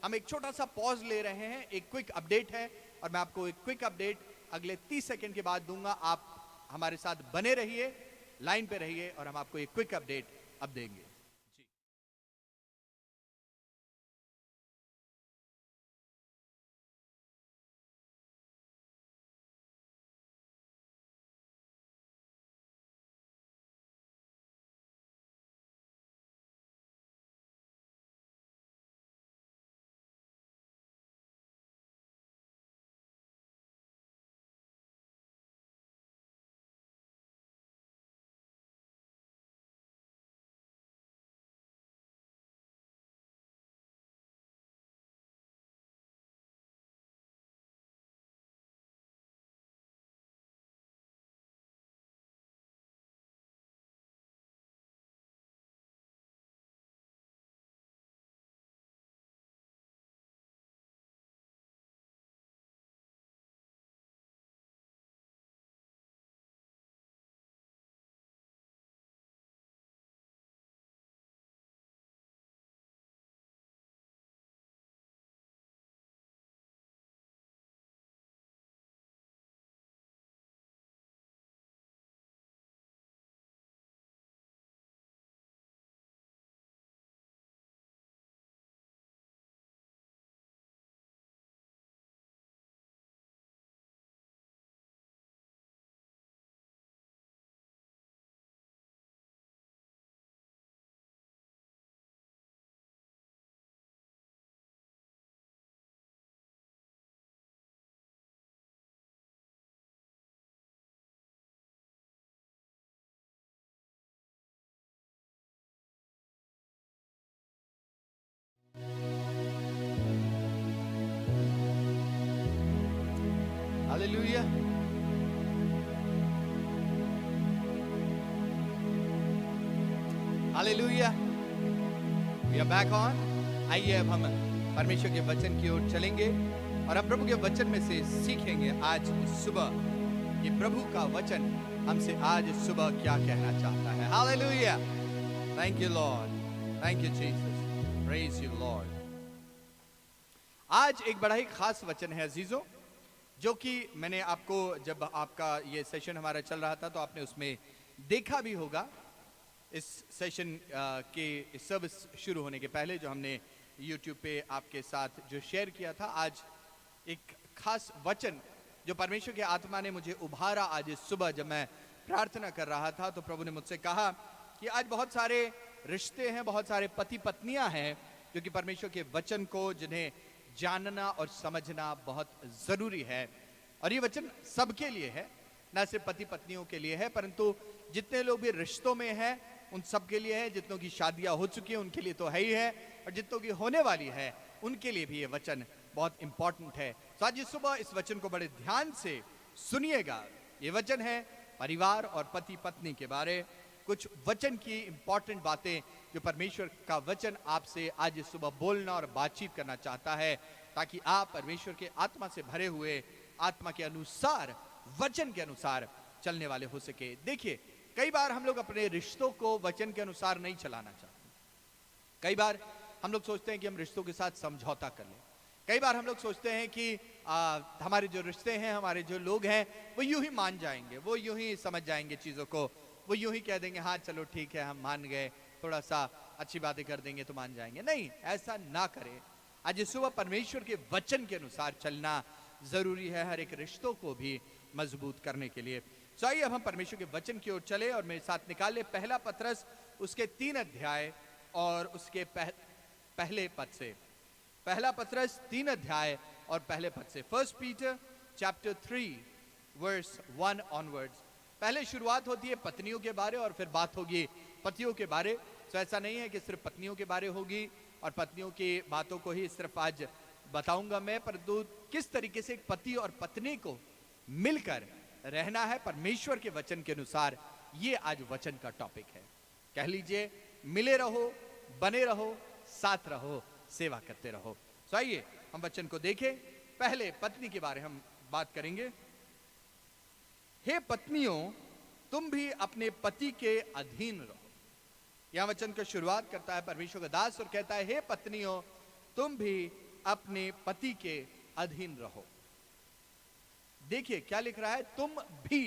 हम एक छोटा सा पॉज ले रहे हैं, एक क्विक अपडेट है, और मैं आपको एक क्विक अपडेट अगले 30 सेकंड के बाद दूंगा। आप हमारे साथ बने रहिए, लाइन पे रहिए और हम आपको एक क्विक अपडेट अब देंगे। जी। Hallelujah. Hallelujah. We are back on. आइए अब हम परमेश्वर के वचन की ओर चलेंगे और अब प्रभु के वचन में से सीखेंगे आज सुबह कि प्रभु का वचन हमसे आज सुबह क्या कहना चाहता है। Hallelujah. Thank you Lord. Thank you Jesus. Praise you Lord. आज एक बड़ा ही खास वचन है अजीजों, जो कि मैंने आपको जब आपका ये सेशन हमारा चल रहा था तो आपने उसमें देखा भी होगा। इस सेशन के सर्विस शुरू होने के पहले जो हमने YouTube पे आपके साथ जो शेयर किया था, आज एक खास वचन जो परमेश्वर की आत्मा ने मुझे उभारा आज इस सुबह जब मैं प्रार्थना कर रहा था, तो प्रभु ने मुझसे कहा कि आज बहुत सारे रिश्ते हैं, बहुत सारे पति पत्नियां हैं जो कि परमेश्वर के वचन को जिन्हें जानना और समझना बहुत जरूरी है। और ये वचन सबके लिए है, न सिर्फ पति पत्नियों के लिए है, परंतु जितने लोग भी रिश्तों में हैं उन सब के लिए है। जितनों की शादियां हो चुकी हैं उनके लिए तो है ही है, और जितनों की होने वाली है उनके लिए भी ये वचन बहुत इंपॉर्टेंट है। तो आज सुबह इस वचन को बड़े ध्यान से सुनिएगा। ये वचन है परिवार और पति पत्नी के बारे, कुछ वचन की इंपॉर्टेंट बातें जो परमेश्वर का वचन आपसे आज सुबह बोलना और बातचीत करना चाहता है, ताकि आप परमेश्वर के आत्मा से भरे हुए, आत्मा के अनुसार, वचन के अनुसार चलने वाले हो सके। देखिए, कई बार हम लोग अपने रिश्तों को वचन के अनुसार नहीं चलाना चाहते। कई बार हम लोग सोचते हैं कि हम रिश्तों के साथ समझौता कर लें। कई बार हम लोग सोचते हैं कि हमारे जो रिश्ते हैं, हमारे जो लोग हैं, वो यूं ही मान जाएंगे, वो यूं ही समझ जाएंगे चीज़ों को, वो यूं ही कह देंगे हाँ चलो ठीक है हम मान गए, थोड़ा सा अच्छी बातें कर देंगे तो मान जाएंगे। नहीं, ऐसा ना करें। आज सुबह परमेश्वर के वचन के अनुसार चलना जरूरी है हर एक रिश्तों को भी मजबूत करने के लिए। तो आइए अब हम परमेश्वर के वचन की ओर चले और मेरे साथ निकाल ले पहला पत्रस उसके 3 अध्याय और उसके पहले पद से। पहला पत्रस 3 अध्याय और पहले पद से। 1 Peter chapter 3 verse 1 onwards। पहले शुरुआत होती है पत्नियों के बारे और फिर बात होगी पतियों के बारे। तो ऐसा नहीं है कि सिर्फ पत्नियों के बारे होगी और पत्नियों की बातों को ही सिर्फ आज बताऊंगा मैं, परंतु किस तरीके से एक पति और पत्नी को मिलकर रहना है परमेश्वर के वचन के अनुसार, ये आज वचन का टॉपिक है। कह लीजिए, मिले रहो, बने रहो, साथ रहो, सेवा करते रहो। तो आइए हम वचन को देखें। पहले पत्नी के बारे हम बात करेंगे। हे पत्नियों, तुम भी अपने पति के अधीन रहो। यह वचन का शुरुआत करता है परमेश्वर का दास और कहता है, हे पत्नियों, तुम भी अपने पति के अधीन रहो। देखिए क्या लिख रहा है, तुम भी।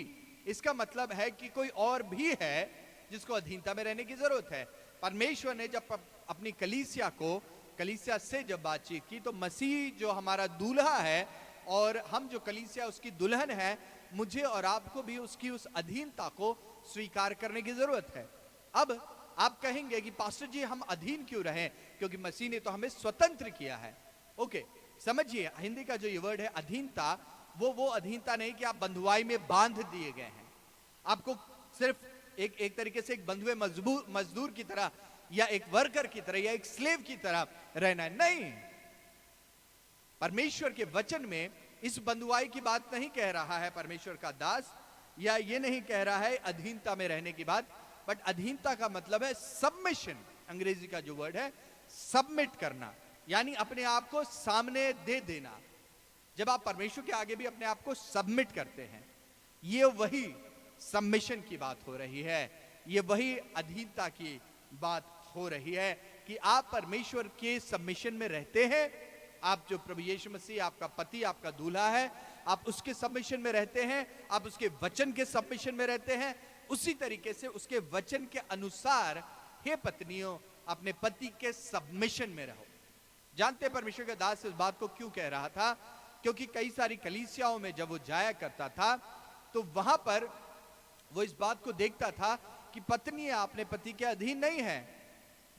इसका मतलब है कि कोई और भी है जिसको अधीनता में रहने की जरूरत है। परमेश्वर ने जब अपनी कलीसिया से जब बातचीत की, तो मसीह जो हमारा दूल्हा है और हम जो कलीसिया उसकी दुल्हन है, मुझे और आपको भी उसकी उस अधीनता को स्वीकार करने की जरूरत है। अब आप कहेंगे कि पास्टर जी हम अधीन क्यों रहें, क्योंकि मसीह ने तो हमें स्वतंत्र किया है। ओके, समझिए हिंदी का जो ये वर्ड है अधीनता, वो अधीनता नहीं कि आप बंधुआई में बांध दिए गए हैं, आपको सिर्फ एक तरीके से एक बंधुए मजदूर की तरह या एक वर्कर की तरह या एक स्लेव की तरह रहना है। नहीं, परमेश्वर के वचन में इस बंधुआई की बात नहीं कह रहा है परमेश्वर का दास, या ये नहीं कह रहा है अधीनता में रहने की बात, बट अधीनता का मतलब है सबमिशन। अंग्रेजी का जो वर्ड है सबमिट करना, यानी अपने आप को सामने दे देना। जब आप परमेश्वर के आगे भी अपने आप को सबमिट करते हैं, ये वही सबमिशन की बात हो रही है, ये वही अधीनता की बात हो रही है कि आप परमेश्वर के सबमिशन में रहते हैं। आप जो प्रभु यीशु मसीह आपका पति, आपका दूल्हा है, आप उसके सबमिशन में रहते हैं, आप उसके वचन के सबमिशन में रहते हैं। उसी तरीके से उसके वचन के अनुसार हे पत्नियों अपने पति के सबमिशन में रहो। जानते हैं परमेश्वर के दास इस बात को क्यों कह रहा था, क्योंकि कई सारी कलीसियाओं में जब वो जाया करता था तो वहां पर वो इस बात को देखता था कि पत्नी अपने पति के अधीन नहीं है।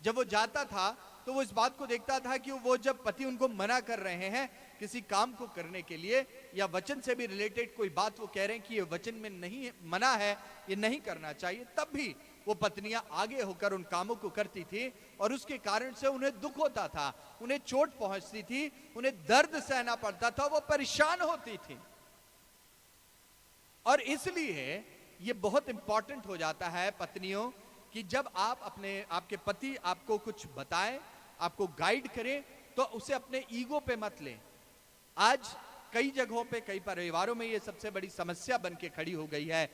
जब वो जाता था तो वो इस बात को देखता था कि वो जब पति उनको मना कर रहे हैं किसी काम को करने के लिए, या वचन से भी रिलेटेड कोई बात वो कह रहे हैं कि ये वचन में नहीं मना है, ये नहीं करना चाहिए, तब भी वो पत्नियां आगे होकर उन कामों को करती थी और उसके कारण से उन्हें दुख होता था, उन्हें चोट पहुंचती थी, उन्हें दर्द सहना पड़ता था, वो परेशान होती थी। और इसलिए ये बहुत इंपॉर्टेंट हो जाता है पत्नियों कि जब आप आपके पति आपको कुछ बताएं, आपको गाइड करें, तो उसे अपने ईगो पे मत लें। आज कई जगहों पे, कई परिवारों में ये सबसे बड़ी समस्या बन के खड़ी हो गई है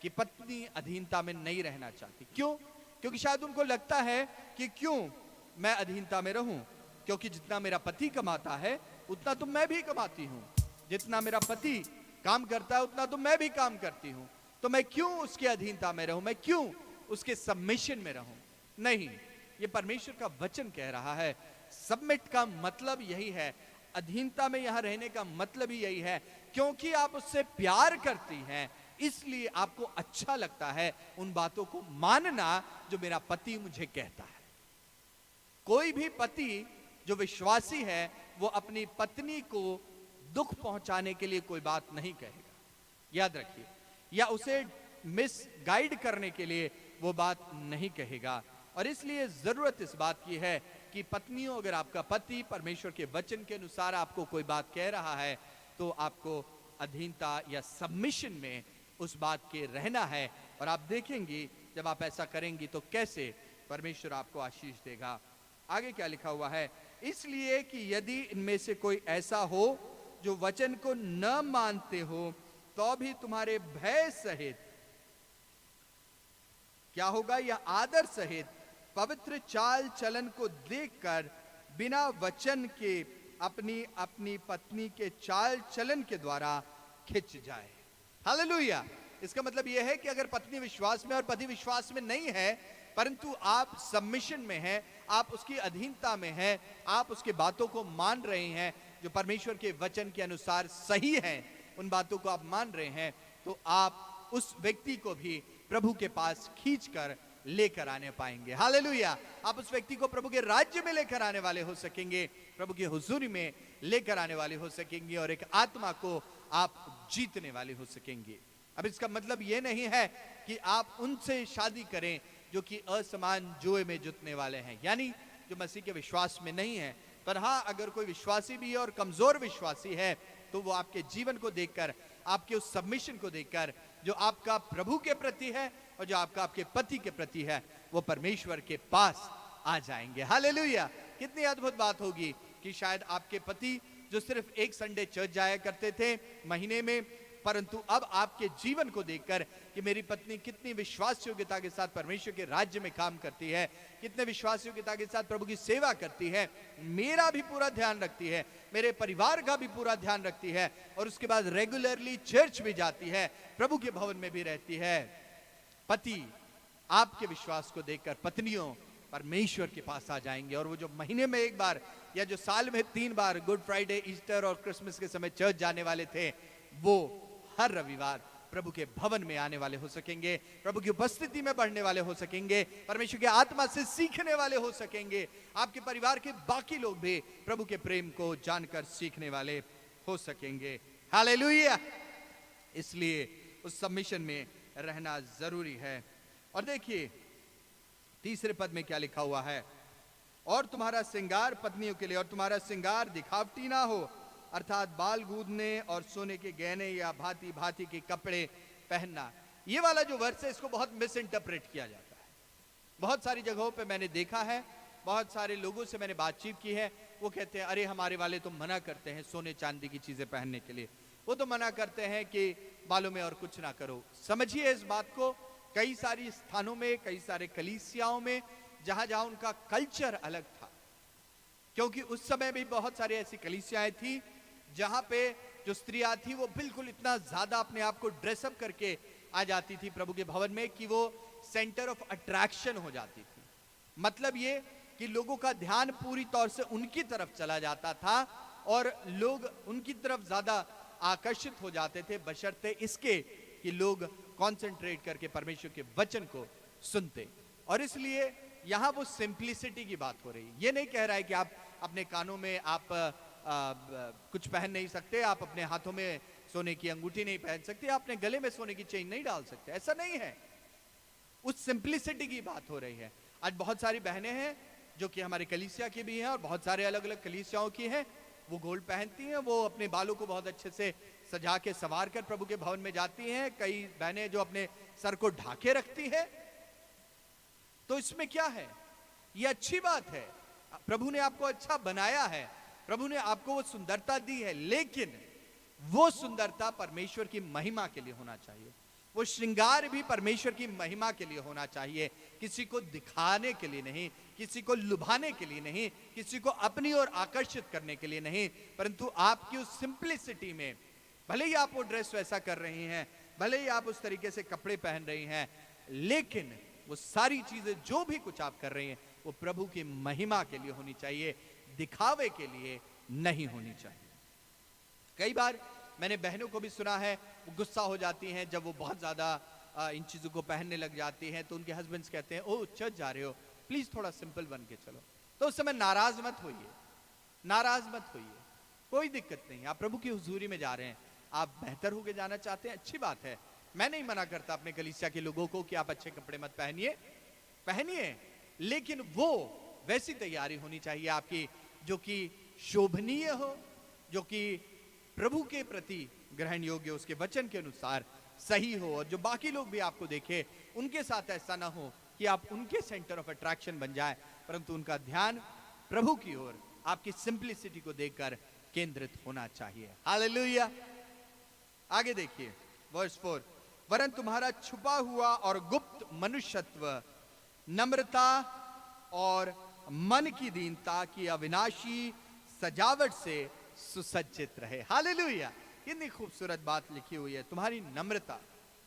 कि पत्नी अधीनता में नहीं रहना चाहती। क्यों? क्योंकि शायद उनको लगता है कि क्यों मैं अधीनता में रहूं, क्योंकि जितना मेरा पति कमाता है उतना तो मैं भी कमाती हूं, जितना मेरा पति काम करता है उतना तो मैं भी काम करती हूं, तो मैं क्यों उसकी अधीनता में रहूं, मैं क्यों उसके सबमिशन में रहूं। नहीं, ये परमेश्वर का वचन कह रहा है सबमिट का मतलब यही है, अधीनता में यहां रहने का मतलब ही यही है, क्योंकि आप उससे प्यार करती हैं, इसलिए आपको अच्छा लगता है उन बातों को मानना जो मेरा पति मुझे कहता है। कोई भी पति जो विश्वासी है वो अपनी पत्नी को दुख पहुंचाने के लिए कोई बात नहीं कहेगा, याद रखिए, या उसे मिस गाइड करने के लिए वो बात नहीं कहेगा। और इसलिए जरूरत इस बात की है कि पत्नियों, अगर आपका पति परमेश्वर के वचन के अनुसार आपको कोई बात कह रहा है तो आपको अधीनता या सबमिशन में उस बात के रहना है। और आप देखेंगे जब आप ऐसा करेंगी तो कैसे परमेश्वर आपको आशीष देगा। आगे क्या लिखा हुआ है, इसलिए कि यदि इनमें से कोई ऐसा हो जो वचन को न मानते हो तो भी तुम्हारे भय सहित क्या होगा, यह आदर सहित पवित्र चाल चलन को देखकर बिना वचन के अपनी अपनी पत्नी के चाल चलन के द्वारा खिंच जाए। हालेलुया। इसका मतलब यह है कि अगर पत्नी विश्वास में और पति विश्वास में नहीं है, परंतु आप सबमिशन में हैं, आप उसकी अधीनता में हैं, आप उसकी बातों को मान रहे हैं जो परमेश्वर के वचन के अनुसार सही हैं, उन बातों को आप मान रहे हैं, तो आप उस व्यक्ति को भी प्रभु के पास खींचकर लेकर आने पाएंगे। हालेलुया। आप उस व्यक्ति को प्रभु के राज्य में लेकर आने वाले हो सकेंगे, प्रभु की हुजूरी में लेकर आने वाले हो सकेंगे, और एक आत्मा को आप जीतने वाले हो सकेंगे। अब इसका मतलब यह नहीं है कि आप उनसे शादी करें जो कि असमान जुए में जुतने वाले हैं, यानी जो मसीह के विश्वास में नहीं है। पर हाँ, अगर कोई विश्वासी भी है और कमजोर विश्वासी है तो वो आपके जीवन को देखकर, आपके उस सबमिशन को देखकर जो आपका प्रभु के प्रति है और जो आपका आपके पति के प्रति है, वो परमेश्वर के पास आ जाएंगे। हालेलुया। कितनी अद्भुत बात होगी कि शायद आपके पति जो सिर्फ एक संडे चर्च जाया करते थे महीने में, परंतु अब आपके जीवन को देखकर कि मेरी पत्नी कितनी विश्वास योग्यता के साथ परमेश्वर के राज्य में काम करती है, कितने विश्वास योग्यता के साथ प्रभु की सेवा करती है, मेरा भी पूरा ध्यान रखती है, मेरे परिवार का भी पूरा ध्यान रखती है, और उसके बाद रेगुलरली चर्च भी जाती है, प्रभु के भवन में भी रहती है। पति आपके विश्वास को देखकर पत्नियों परमेश्वर के पास आ जाएंगे, और वो जो महीने में एक बार या जो साल में 3 बार गुड फ्राइडे, ईस्टर और क्रिसमस के समय चर्च जाने वाले थे, वो हर रविवार प्रभु के भवन में आने वाले हो सकेंगे, प्रभु की उपस्थिति में बढ़ने वाले हो सकेंगे, परमेश्वर की आत्मा से सीखने वाले हो सकेंगे। आपके परिवार के बाकी लोग भी प्रभु के प्रेम को जानकर सीखने वाले हो सकेंगे। हालेलुया। इसलिए उस सबमिशन में रहना जरूरी है। और देखिए तीसरे पद में क्या लिखा हुआ है, और तुम्हारा श्रृंगार पत्नियों के लिए, और तुम्हारा श्रृंगार दिखावटी ना हो, अर्थात बाल गूंदने और सोने के गहने या भांति भांति के कपड़े पहनना। ये वाला जो वर्स है इसको बहुत मिस इंटरप्रेट किया जाता है। बहुत सारी जगहों पे मैंने देखा है, बहुत सारे लोगों से मैंने बातचीत की है, वो कहते हैं अरे हमारे वाले तो मना करते हैं सोने चांदी की चीजें पहनने के लिए, वो तो मना करते हैं कि बालों में और कुछ ना करो। समझिए इस बात को, कई सारी स्थानों में, कई सारे कलीसियाओं में जहां जहां उनका कल्चर अलग था, क्योंकि उस समय भी बहुत सारी ऐसी कलीसियाएं थी जहां पे जो स्त्रियां थी वो बिल्कुल इतना ज्यादा अपने आप को ड्रेसअप करके आ जाती थी प्रभु के भवन में कि वो सेंटर ऑफ अट्रैक्शन हो जाती थी। मतलब ये कि लोगों का ध्यान पूरी तौर से उनकी तरफ चला जाता था और लोग उनकी तरफ ज्यादा आकर्षित हो जाते थे, बशर्ते इसके कि लोग कंसंट्रेट करके परमेश्वर के वचन को सुनते। और इसलिए यहां वो सिंप्लिसिटी की बात हो रही है। ये नहीं कह रहा है कि आप अपने कानों में आप कुछ पहन नहीं सकते, आप अपने हाथों में सोने की अंगूठी नहीं पहन सकते, आप अपने गले में सोने की चेन नहीं डाल सकते, ऐसा नहीं है। उस सिंप्लिसिटी की बात हो रही है। आज बहुत सारी बहनें हैं जो कि हमारे कलीसिया की भी हैं और बहुत सारे अलग अलग कलीसियाओं की हैं, वो गोल्ड पहनती हैं, वो अपने बालों को बहुत अच्छे से सजा के संवार कर प्रभु के भवन में जाती हैं। कई बहनें जो अपने सर को ढाके रखती है। तो इसमें क्या है? ये अच्छी बात है, प्रभु ने आपको अच्छा बनाया है, प्रभु ने आपको वो सुंदरता दी है, लेकिन वो सुंदरता परमेश्वर की महिमा के लिए होना चाहिए। वो श्रृंगार भी परमेश्वर की महिमा के लिए होना चाहिए, किसी को दिखाने के लिए नहीं, किसी को लुभाने के लिए नहीं, किसी को अपनी ओर आकर्षित करने के लिए नहीं, परंतु आपकी उस सिंप्लिसिटी में, भले ही आप वो ड्रेस वैसा कर रही हैं, भले ही आप उस तरीके से कपड़े पहन रही हैं, लेकिन वो सारी चीजें जो भी कुछ आप कर रही हैं वो प्रभु की महिमा के लिए होनी चाहिए, दिखावे के लिए नहीं होनी चाहिए। कई बार मैंने बहनों को भी सुना है, वो गुस्सा हो जाती हैं जब वो बहुत ज्यादा इन चीजों को पहनने लग जाती हैं, तो उनके हस्बैंड्स कहते हैं ओ चर्च जा रहे हो, प्लीज थोड़ा सिंपल बन के चलो। तो उस समय नाराज मत होइए, नाराज मत होइए, कोई दिक्कत नहीं, आप प्रभु की हुजूरी में जा रहे हैं, आप बेहतर होके जाना चाहते हैं, अच्छी बात है। मैं नहीं मना करता अपने कलीसिया के लोगों को कि आप अच्छे कपड़े मत पहनिए, पहनिए, लेकिन वो वैसी तैयारी होनी चाहिए आपकी जो कि शोभनीय हो, जो कि प्रभु के प्रति ग्रहण योग्य, उसके वचन के अनुसार सही हो, और जो बाकी लोग भी आपको देखे उनके साथ ऐसा ना हो कि आप उनके सेंटर ऑफ अट्रैक्शन बन जाए, परंतु उनका ध्यान प्रभु की ओर आपकी सिंप्लिसिटी को देखकर केंद्रित होना चाहिए। हालेलुया। आगे देखिए वर्स 4, वरन तुम्हारा छुपा हुआ और गुप्त मनुष्यत्व नम्रता और मन की दीनता की अविनाशी सजावट से सुसज्जित रहे। हालेलुया। कितनी खूबसूरत बात लिखी हुई है, तुम्हारी नम्रता।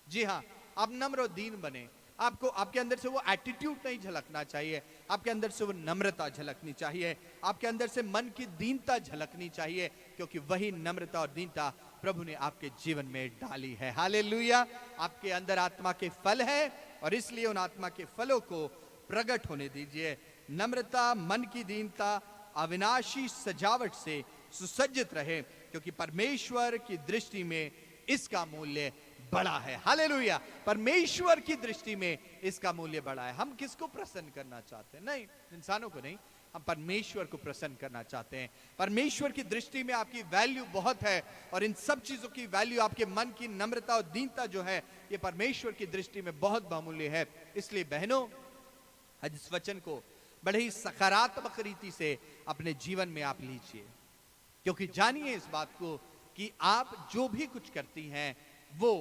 जी हाँ, आप नम्र और दीन बने, आपको आपके अंदर से वो एटीट्यूड नहीं झलकना चाहिए, आपके अंदर से वो नम्रता झलकनी चाहिए, आपके अंदर से मन की दीनता झलकनी चाहिए, क्योंकि वही नम्रता और दीनता प्रभु ने आपके जीवन में डाली है। हालेलुया। आपके अंदर आत्मा के फल है और इसलिए उन आत्मा के फलों को प्रकट होने दीजिए। नम्रता, मन की दीनता अविनाशी सजावट से सुसज्जित रहे, क्योंकि परमेश्वर की दृष्टि में इसका मूल्य बड़ा है। हालेलुया। परमेश्वर की दृष्टि में इसका मूल्य बड़ा है। हम किसको प्रसन्न करना चाहते हैं? नहीं, इंसानों को नहीं, हम परमेश्वर को प्रसन्न करना चाहते हैं। परमेश्वर की दृष्टि में आपकी वैल्यू बहुत है, और इन सब चीजों की वैल्यू आपके मन की नम्रता और दीनता जो है, ये परमेश्वर की दृष्टि में बहुत बहुमूल्य है। इसलिए बहनों, आज इस वचन को बड़े ही सकारात्मक रीति से अपने जीवन में आप लीजिए, क्योंकि जानिए इस बात को कि आप जो भी कुछ करती हैं वो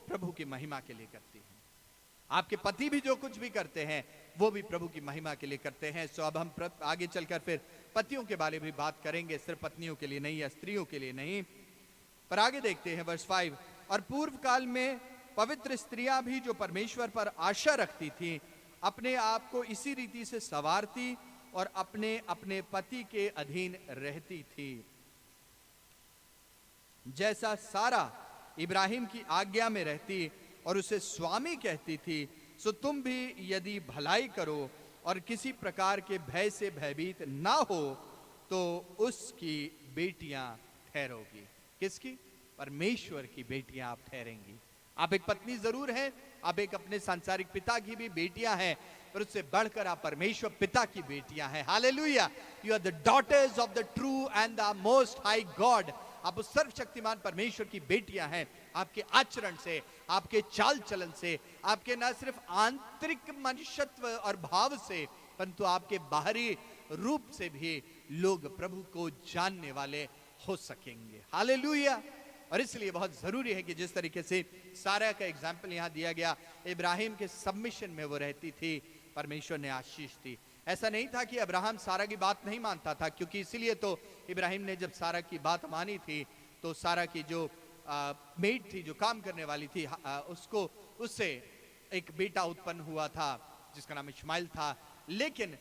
प्रभु की महिमा के लिए करती हैं। आपके पति भी जो कुछ भी करते हैं वो भी प्रभु की महिमा के लिए करते हैं। सो अब हम आगे चलकर फिर पतियों के बारे में भी बात करेंगे, सिर्फ पत्नियों के लिए नहीं या स्त्रियों के लिए नहीं। पर आगे देखते हैं वर्स 5, और पूर्व काल में पवित्र स्त्रियां भी जो परमेश्वर पर आशा रखती थी अपने आप को इसी रीति से संवारती और अपने अपने पति के अधीन रहती थी, जैसा सारा इब्राहिम की आज्ञा में रहती और उसे स्वामी कहती थी। सो तुम भी यदि भलाई करो और किसी प्रकार के भय से भयभीत ना हो तो उसकी बेटियां ठहरोगी। किसकी? परमेश्वर की बेटियां आप ठहरेंगी। आप एक पत्नी जरूर हैं, आप एक अपने सांसारिक पिता की भी बेटियां हैं, पर उससे बढ़कर आप परमेश्वर पिता की बेटियां हैं। Hallelujah! You are the daughters of the true and the most high God. आप उस सर्वशक्तिमान परमेश्वर की बेटियां हैं। आपके आचरण से, आपके चाल चलन से, आपके न सिर्फ आंतरिक मनुष्यत्व और भाव से, परंतु आपके बाहरी रूप से भी लोग प्रभु को जानने वाले हो सकेंगे। हालेलुया! और इसलिए बहुत जरूरी है कि जिस तरीके से सारा का एग्जाम्पल यहां दिया गया, इब्राहिम के सबमिशन में वो रहती थी, परमेश्वर ने आशीष दी। ऐसा नहीं था कि अब्राहम सारा की बात नहीं मानता था, क्योंकि इसीलिए तो इब्राहिम ने जब सारा की बात मानी थी तो सारा की जो मेड थी, जो काम करने वाली थी, उससे एक बेटा उत्पन्न हुआ था जिसका नाम इस्माइल था। लेकिन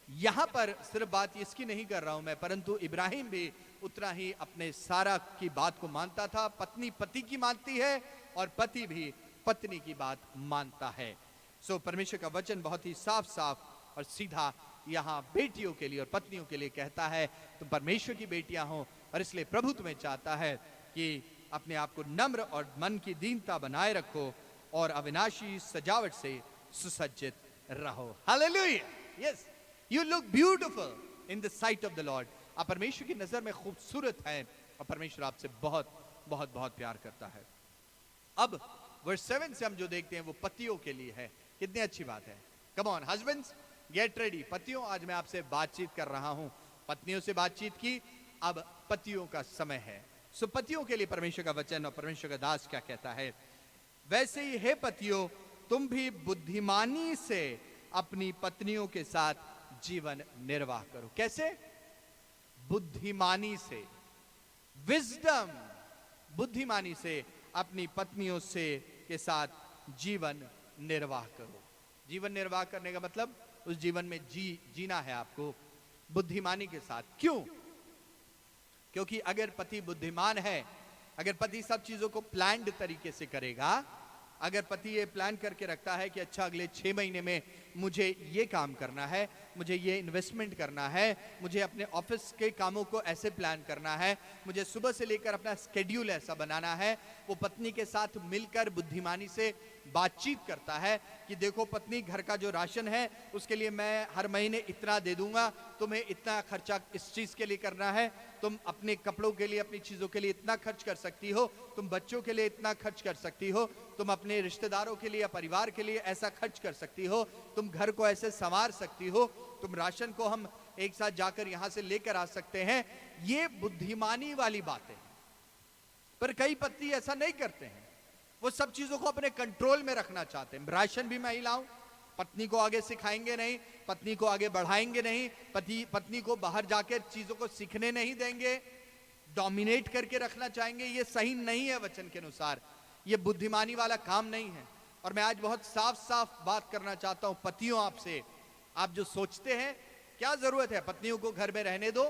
यहां पर सिर्फ बात इसकी नहीं कर रहा हूं मैं, परंतु इब्राहिम भी उतना ही अपने सारा की बात को मानता था। पत्नी पति की मानती है और पति भी पत्नी की बात मानता है। सो परमेश्वर का वचन बहुत ही साफ साफ और सीधा यहाँ बेटियों के लिए और पत्नियों के लिए कहता है, तुम परमेश्वर की बेटियां हो और इसलिए प्रभु तुम्हें चाहता है कि अपने आप को नम्र और मन की दीनता बनाए रखो और अविनाशी सजावट से सुसज्जित रहो। Hallelujah! Yes, you look beautiful in the site of the Lord. आप परमेश्वर की नजर में खूबसूरत हैं और परमेश्वर आपसे बहुत बहुत बहुत प्यार करता है। अब वर्स 7 से हम जो देखते हैं वो पतियों के लिए है। कितनी अच्छी बात है। Come on husbands, get ready. पतियों, आज मैं आपसे बातचीत कर रहा हूं। पत्नियों से बातचीत की, अब पतियों का समय है। सो पतियों के लिए परमेश्वर का वचन और परमेश्वर का दास क्या कहता है? वैसे ही हे पतियों, तुम भी बुद्धिमानी से अपनी पत्नियों के साथ जीवन निर्वाह करो। कैसे? बुद्धिमानी से, विजडम, बुद्धिमानी से अपनी पत्नियों से के साथ जीवन निर्वाह करो। जीवन निर्वाह करने का मतलब उस जीवन में जीना है आपको बुद्धिमानी के साथ। क्यों? क्योंकि अगर पति बुद्धिमान है, अगर पति सब चीजों को प्लान्ड तरीके से करेगा, अगर पति ये प्लान करके रखता है कि अच्छा अगले 6 महीने में मुझे ये काम करना है, मुझे ये इन्वेस्टमेंट करना है, मुझे अपने ऑफिस के कामों को ऐसे प्लान करना है, मुझे सुबह से लेकर अपना स्केड्यूल ऐसा बनाना है, वो पत्नी के साथ मिलकर बुद्धिमानी से बातचीत करता है कि देखो पत्नी, घर का जो राशन है उसके लिए मैं हर महीने इतना दे दूंगा, तुम्हें इतना खर्चा इस चीज के लिए करना है, तुम अपने कपड़ों के लिए, अपनी चीजों के लिए इतना खर्च कर सकती हो, तुम बच्चों के लिए इतना खर्च कर सकती हो, तुम अपने रिश्तेदारों के लिए या परिवार के लिए ऐसा खर्च कर सकती हो, तुम घर को ऐसे संवार सकती हो, तुम राशन को हम एक साथ जाकर यहां से लेकर आ सकते हैं। ये बुद्धिमानी वाली बातें। पर कई पति ऐसा नहीं करते हैं, वो सब चीजों को अपने कंट्रोल में रखना चाहते हैं। राशन भी मैं ही लाऊं, पत्नी को आगे सिखाएंगे नहीं, पत्नी को आगे बढ़ाएंगे नहीं, पत्नी को बाहर जाकर चीजों को सीखने नहीं देंगे, डोमिनेट करके रखना चाहेंगे। ये सही नहीं है वचन के अनुसार, ये बुद्धिमानी वाला काम नहीं है। और मैं आज बहुत साफ साफ बात करना चाहता हूं पतियों आपसे। आप जो सोचते हैं क्या जरूरत है पत्नियों को घर में रहने दो,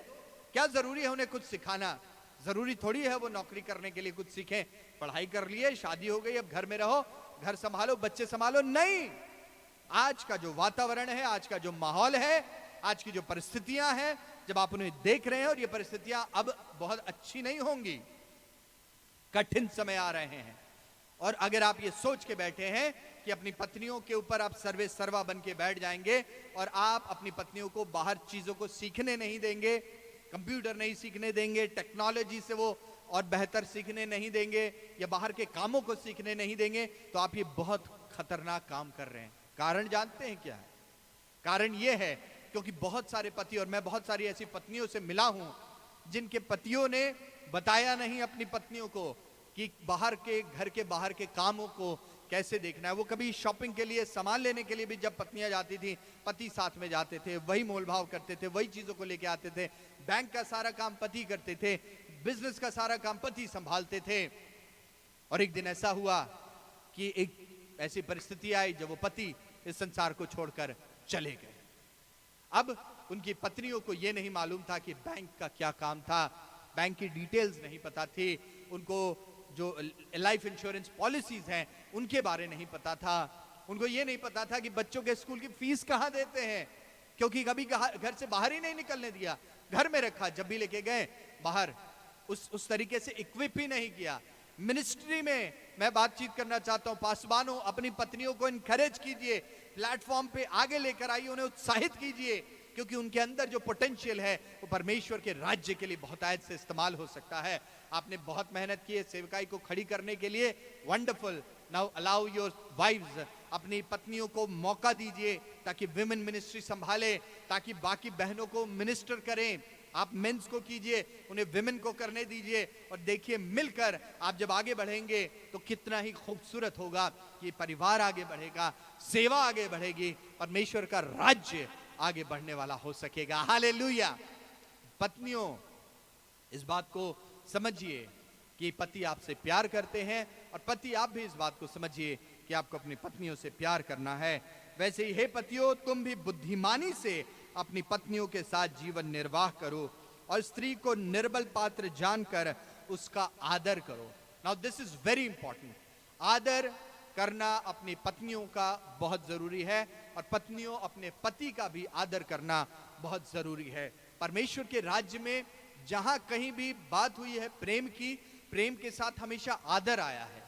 क्या जरूरी है उन्हें कुछ सिखाना, जरूरी थोड़ी है वो नौकरी करने के लिए कुछ सीखें, पढ़ाई कर लिए, शादी हो गई, अब घर में रहो, घर संभालो, बच्चे संभालो। नहीं, आज का जो वातावरण है, आज का जो माहौल है, आज की जो परिस्थितियां हैं, जब आप उन्हें देख रहे हैं, और ये परिस्थितियां अब बहुत अच्छी नहीं होंगी, कठिन समय आ रहे हैं। और अगर आप ये सोच के बैठे हैं कि अपनी पत्नियों के ऊपर आप सर्वे सर्वा बन के बैठ जाएंगे और आप अपनी पत्नियों को बाहर चीजों को सीखने नहीं देंगे, कंप्यूटर नहीं सीखने देंगे, टेक्नोलॉजी से वो और बेहतर सीखने नहीं देंगे, या बाहर के कामों को सीखने नहीं देंगे, तो आप ये बहुत खतरनाक काम कर रहे हैं। कारण जानते हैं क्या है? कारण ये है क्योंकि बहुत सारे पति, और मैं बहुत सारी ऐसी पत्नियों से मिला हूं जिनके पतियों ने बताया नहीं अपनी पत्नियों को कि बाहर के घर के बाहर के कामों को कैसे देखना है। वो कभी शॉपिंग के लिए सामान लेने के लिए भी जब पत्नियां जाती थी, पति साथ में जाते थे, वही मोल भाव करते थे, वही चीजों को लेके आते थे। बैंक का सारा काम पति करते थे, बिजनेस का सारा काम पति संभालते थे। और एक दिन ऐसा हुआ कि एक ऐसी परिस्थिति आई जब वो पति इस संसार को छोड़कर चले गए। अब उनकी पत्नियों को यह नहीं मालूम था कि बैंक का क्या काम था, बैंक की डिटेल्स नहीं पता थी, उनको जो लाइफ इंश्योरेंस पॉलिसीज हैं उनके बारे नहीं पता था, उनको ये नहीं पता था कि बच्चों के स्कूल की फीस कहाँ देते हैं, क्योंकि कभी घर से बाहर ही नहीं निकलने दिया, घर में रखा, जब भी लेके गए बाहर उस तरीके से इक्विप ही नहीं किया। मिनिस्ट्री में मैं बातचीत करना चाहता हूं, पासवानों अपनी पत्नियों को इनकरेज कीजिए, प्लेटफॉर्म पे आगे लेकर आइए, उन्हें उत्साहित कीजिए, क्योंकि उनके अंदर जो पोटेंशियल है वो परमेश्वर के राज्य के लिए बहुतायत से इस्तेमाल हो सकता है। आपने बहुत मेहनत की है सेवकाई को खड़ी करने के लिए, wonderful. Now allow your wives, अपनी पत्नियों को मौका दीजिए ताकि विमेन मिनिस्ट्री संभाले, ताकि बाकी बहनों को मिनिस्टर करें। आप मेंस को कीजिए, उन्हें विमेन को करने दीजिए, और देखिए मिलकर आप जब आगे बढ़ेंगे तो कितना ही खूबसूरत होगा कि परिवार आगे बढ़ेगा, सेवा आगे बढ़ेगी, परमेश्वर का राज्य आगे बढ़ने वाला हो सकेगा। हालेलुया। पत्नियों, इस बात को समझिए कि पति आपसे प्यार करते हैं, और पति आप भी इस बात को समझिए कि आपको अपनी पत्नियों से प्यार करना है। वैसे ही हे पतियों, तुम भी बुद्धिमानी से अपनी पत्नियों के साथ जीवन निर्वाह करो, और स्त्री को निर्बल पात्र जानकर उसका आदर करो। Now this is very important. आदर करना अपनी पत्नियों का बहुत जरूरी है, और पत्नियों अपने पति का भी आदर करना बहुत जरूरी है। परमेश्वर के राज्य में जहां कहीं भी बात हुई है प्रेम की, प्रेम के साथ हमेशा आदर आया है।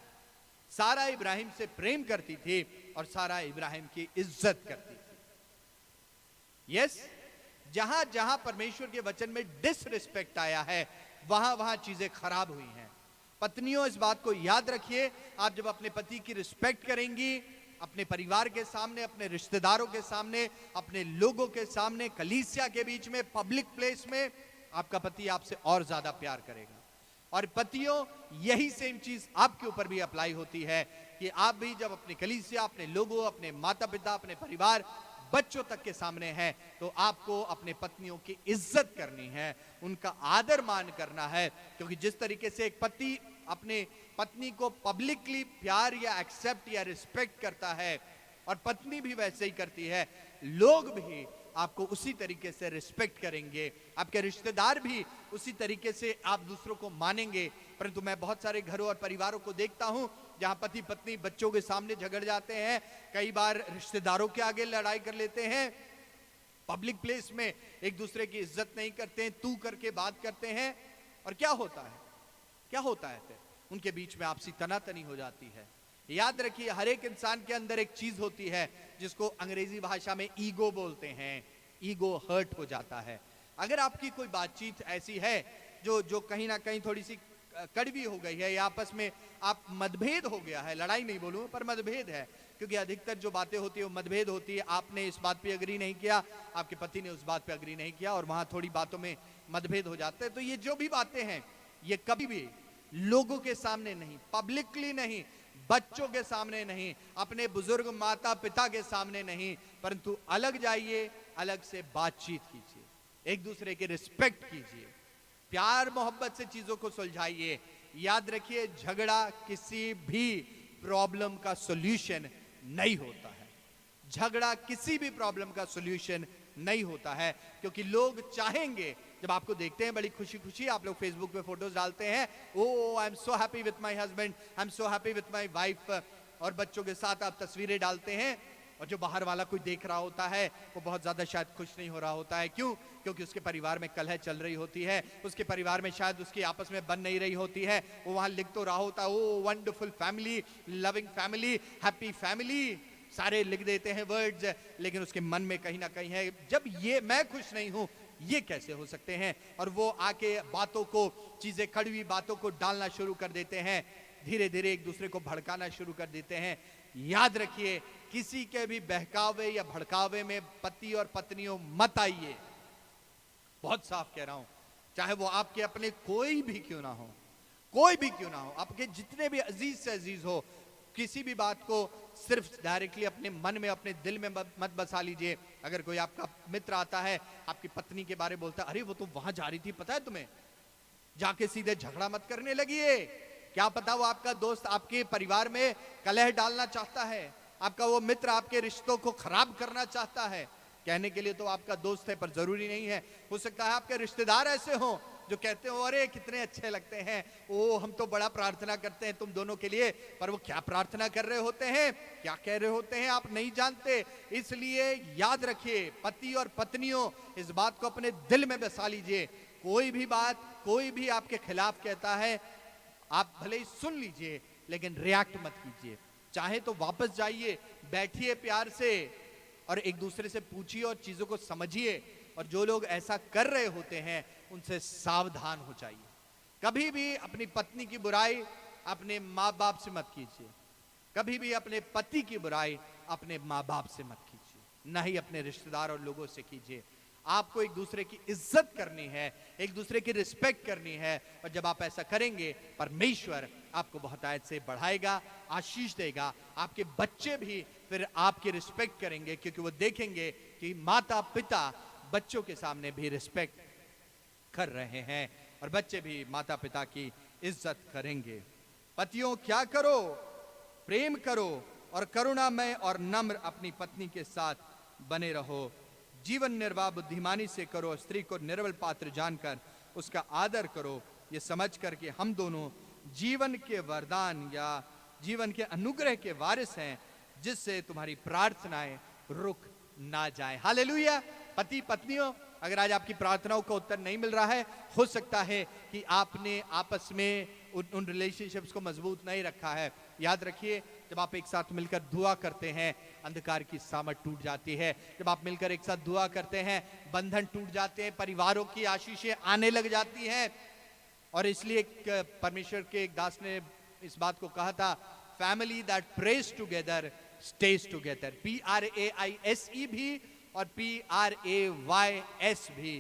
सारा इब्राहिम से प्रेम करती थी, और सारा इब्राहिम की इज्जत करती थी। यस, जहां जहां परमेश्वर के वचन में डिसरिस्पेक्ट आया है, वहां वहां चीजें खराब हुई हैं। पत्नियों, इस बात को याद रखिए, आप जब अपने पति की रिस्पेक्ट करेंगी, अपने परिवार के सामने, अपने रिश्तेदारों के सामने, अपने लोगों के सामने, कलीसिया के बीच में, पब्लिक प्लेस में, आपका पति आपसे और ज्यादा प्यार करेगा। और पतियों, यही सेम चीज आपके ऊपर भी अप्लाई होती है कि आप भी जब अपने कलीसिया, अपने लोगों, अपने माता पिता, अपने परिवार, बच्चों तक के सामने है, तो आपको अपने पत्नियों की इज्जत करनी है, उनका आदर मान करना है। क्योंकि जिस तरीके से एक पति अपने पत्नी को पब्लिकली प्यार या एक्सेप्ट या रिस्पेक्ट करता है, और पत्नी भी वैसे ही करती है, लोग भी आपको उसी तरीके से रिस्पेक्ट करेंगे, आपके रिश्तेदार भी उसी तरीके से आप दूसरों को मानेंगे। परंतु मैं बहुत सारे घरों और परिवारों को देखता हूं जहां पति पत्नी बच्चों के सामने झगड़ जाते हैं, कई बार रिश्तेदारों के आगे लड़ाई कर लेते हैं, पब्लिक प्लेस में एक दूसरे की इज्जत नहीं करते हैं, तू करके बात करते हैं, और क्या होता है फिर उनके बीच में आपसी तनातनी हो जाती है। याद रखिए, हर एक इंसान के अंदर एक चीज होती है जिसको अंग्रेजी भाषा में ईगो बोलते हैं। ईगो हर्ट हो जाता है। अगर आपकी कोई बातचीत ऐसी है जो कहीं ना कहीं थोड़ी सी कड़वी हो गई है, या आपस में आप मतभेद हो गया है, लड़ाई नहीं बोलूं पर मतभेद है, क्योंकि अधिकतर जो बातें होती है वो मतभेद होती है। आपने इस बात पे अग्री नहीं किया, आपके पति ने उस बात पे अग्री नहीं किया, और वहां थोड़ी बातों में मतभेद हो जाते हैं। तो ये जो भी बातें हैं, ये कभी भी लोगों के सामने नहीं, पब्लिकली नहीं, बच्चों के सामने नहीं, अपने बुजुर्ग माता पिता के सामने नहीं, परंतु अलग जाइए, अलग से बातचीत कीजिए, एक दूसरे की रिस्पेक्ट कीजिए, प्यार मोहब्बत से चीजों को सुलझाइए। याद रखिए, झगड़ा किसी भी प्रॉब्लम का सॉल्यूशन नहीं होता है। झगड़ा किसी भी प्रॉब्लम का सॉल्यूशन नहीं होता है, क्योंकि लोग चाहेंगे, जब आपको देखते हैं बड़ी खुशी खुशी आप लोग फेसबुक पे फोटोज डालते हैं, oh I am so happy with my husband, I am so happy with my wife, और बच्चों के साथ आप तस्वीरें डालते हैं, और जो बाहर वाला कोई देख रहा होता है वो बहुत ज्यादा शायद खुश नहीं हो रहा होता है। क्यों? क्योंकि उसके परिवार में कलह चल रही होती है, उसके परिवार में शायद उसकी आपस में बन नहीं रही होती है। वो वहां लिख तो रहा होता है, ओ wonderful family, loving family, happy family, सारे लिख देते हैं वर्ड्स, लेकिन उसके मन में कहीं ना कहीं है, जब ये मैं खुश नहीं हूं, ये कैसे हो सकते हैं? और वो आके बातों को, चीजें कड़वी बातों को डालना शुरू कर देते हैं, धीरे धीरे एक दूसरे को भड़काना शुरू कर देते हैं। याद रखिए, किसी के भी बहकावे या भड़कावे में पति और पत्नियों मत आइए। बहुत साफ कह रहा हूं, चाहे वो आपके अपने कोई भी क्यों ना हो, कोई भी क्यों ना हो, आपके जितने भी अजीज से अजीज हो, किसी भी बात को सिर्फ डायरेक्टली अपने मन में, अपने दिल में मत बसा लीजिए। अगर कोई आपका मित्र आता है, आपकी पत्नी के बारे में बोलता है, अरे वो तो वहां जा रही थी, पता है तुम्हें, जाके सीधे झगड़ा मत करने लगिए। क्या पता वो आपका दोस्त आपके परिवार में कलह डालना चाहता है, आपका वो मित्र आपके रिश्तों को खराब करना चाहता है। कहने के लिए तो आपका दोस्त है, पर जरूरी नहीं है। हो सकता है आपके रिश्तेदार ऐसे हों जो कहते हो, अरे कितने अच्छे लगते हैं, ओ हम तो बड़ा प्रार्थना करते हैं तुम दोनों के लिए, पर वो क्या प्रार्थना कर रहे होते हैं, क्या कह रहे होते हैं, आप नहीं जानते। इसलिए याद रखिए, पति और पत्नियों, इस बात को अपने दिल में बसा लीजिए। कोई भी बात, कोई भी आपके खिलाफ कहता है, आप भले ही सुन लीजिए, लेकिन रिएक्ट मत कीजिए। चाहे तो वापस जाइए, बैठिए प्यार से और एक दूसरे से पूछिए और चीजों को समझिए। और जो लोग ऐसा कर रहे होते हैं उनसे सावधान हो जाइए। कभी भी अपनी पत्नी की बुराई अपने माँ बाप से मत कीजिए, कभी भी अपने पति की बुराई अपने माँ बाप से मत कीजिए, ना ही अपने रिश्तेदार और लोगों से कीजिए। आपको एक दूसरे की इज्जत करनी है, एक दूसरे की रिस्पेक्ट करनी है, और जब आप ऐसा करेंगे परमेश्वर आपको बहुत आयत से बढ़ाएगा, आशीष देगा। आपके बच्चे भी फिर आपकी रिस्पेक्ट करेंगे, क्योंकि वो देखेंगे कि माता पिता बच्चों के सामने भी रिस्पेक्ट कर रहे हैं और बच्चे भी माता पिता की इज्जत करेंगे। पतियों क्या करो, प्रेम करो और करुणामय और नम्र अपनी पत्नी के साथ बने रहो। जीवन निर्वाह बुद्धिमानी से करो, स्त्री को निर्बल पात्र जानकर उसका आदर करो, ये समझकर कि हम दोनों जीवन के वरदान या जीवन के अनुग्रह के वारिस हैं, जिससे तुम्हारी प्रार्थनाएं रुक ना जाए। हालेलुया। पति पत्नियों, अगर आज आपकी प्रार्थनाओं का उत्तर नहीं मिल रहा है, हो सकता है कि आपने आपस में उन रिलेशनशिप्स को मजबूत नहीं रखा है। याद रखिए, जब आप एक साथ मिलकर दुआ करते हैं, अंधकार की सामत टूट जाती है। जब आप मिलकर एक साथ दुआ करते हैं, बंधन टूट जाते हैं, परिवारों की आशीषें आने लग जाती हैं। और इसलिए परमेश्वर के एक दास ने इस बात को कहा था, family that praise together stage together. PRAISE भी और PRAYS भी।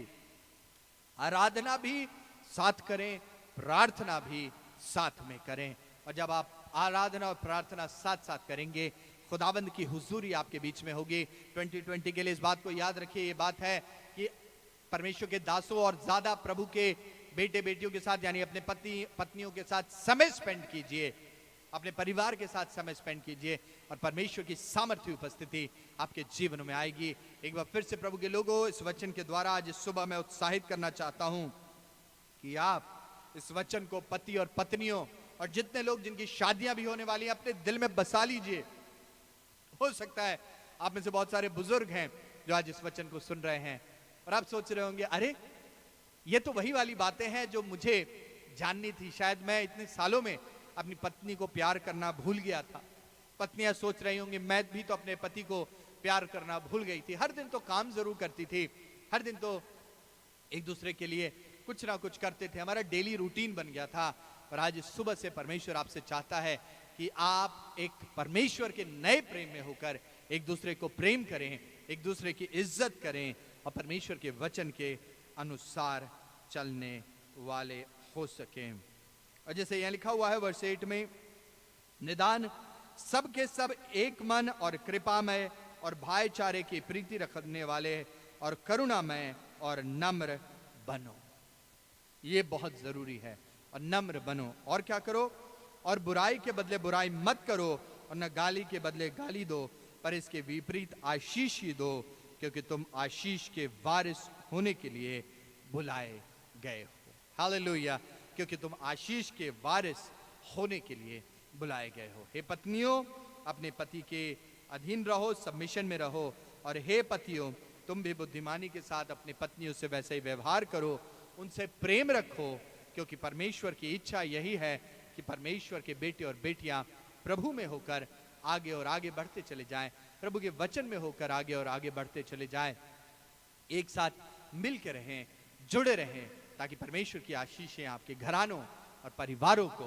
आराधना भी साथ करें, प्रार्थना भी साथ में करें। और जब आप आराधना और प्रार्थना साथ साथ करेंगे, खुदावंद की हुजूरी आपके बीच में होगी। 2020 के लिए इस बात को याद रखिए। ये बात है कि परमेश्वर के दासों और ज्यादा प्रभु के बेटे बेटियों के साथ, यानी अपने पति पत्नियों के साथ समय स्पेंड कीजिए, अपने परिवार के साथ समय स्पेंड कीजिए और परमेश्वर की सामर्थ्य उपस्थिति आपके जीवन में आएगी। एक बार फिर से प्रभु के लोगों, इस वचन के द्वारा आज इस सुबह मैं उत्साहित करना चाहता हूं कि आप इस वचन को पति और पत्नियों और जितने लोग जिनकी शादियां भी होने वाली हैं, अपने दिल में बसा लीजिए। हो सकता है आप में से बहुत सारे बुजुर्ग हैं जो आज इस वचन को सुन रहे हैं और आप सोच रहे होंगे, अरे ये तो वही वाली बातें हैं जो मुझे जाननी थी। शायद मैं इतने सालों में अपनी पत्नी को प्यार करना भूल गया था। पत्नियां सोच रही होंगी, मैं भी तो अपने पति को प्यार करना भूल गई थी। हर दिन तो काम जरूर करती थी, हर दिन तो एक दूसरे के लिए कुछ ना कुछ करते थे, हमारा डेली रूटीन बन गया था। और आज इस सुबह से परमेश्वर आपसे चाहता है कि आप एक परमेश्वर के नए प्रेम में होकर एक दूसरे को प्रेम करें, एक दूसरे की इज्जत करें और परमेश्वर के वचन के अनुसार चलने वाले हो सकें। और जैसे यहाँ लिखा हुआ है वर्ष 8 में, निदान सबके सब एक मन और कृपामय और भाईचारे की प्रीति रखने वाले और करुणामय और नम्र बनो। ये बहुत जरूरी है। और नम्र बनो और क्या करो, और बुराई के बदले बुराई मत करो और न गाली के बदले गाली दो, पर इसके विपरीत आशीष ही दो, क्योंकि तुम आशीष के वारिस होने के लिए बुलाए गए हो। हालेलुया। क्योंकि तुम आशीष के वारिस होने के लिए बुलाए गए हो। हे पत्नियों, अपने पति के अधीन रहो, सबमिशन में रहो। और हे पतियों, तुम भी बुद्धिमानी के साथ अपनी पत्नियों से वैसे ही व्यवहार करो, उनसे प्रेम रखो, क्योंकि परमेश्वर की इच्छा यही है कि परमेश्वर के बेटे और बेटियां प्रभु में होकर आगे और आगे बढ़ते चले जाएं, प्रभु के वचन में होकर आगे और आगे बढ़ते चले जाएं, एक साथ मिल के रहें, जुड़े रहें, ताकि परमेश्वर की आशीषें आपके घरानों और परिवारों को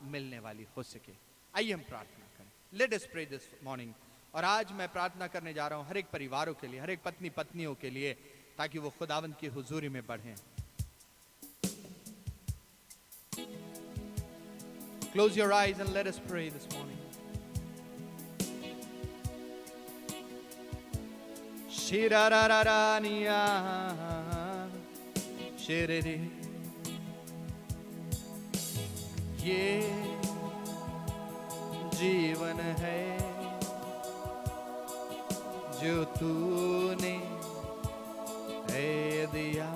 मिलने वाली हो सके। आइए हम प्रार्थना करें। Let us pray this morning. और आज मैं प्रार्थना करने जा रहा हूं हर एक परिवारों के लिए, हर एक पत्नी पत्नियों के लिए, ताकि वो खुदावंद की हुजूरी में बढ़ें। Close your eyes and let us pray this morning. Shirarararaniya shiriri ये जीवन है जो तूने है दिया,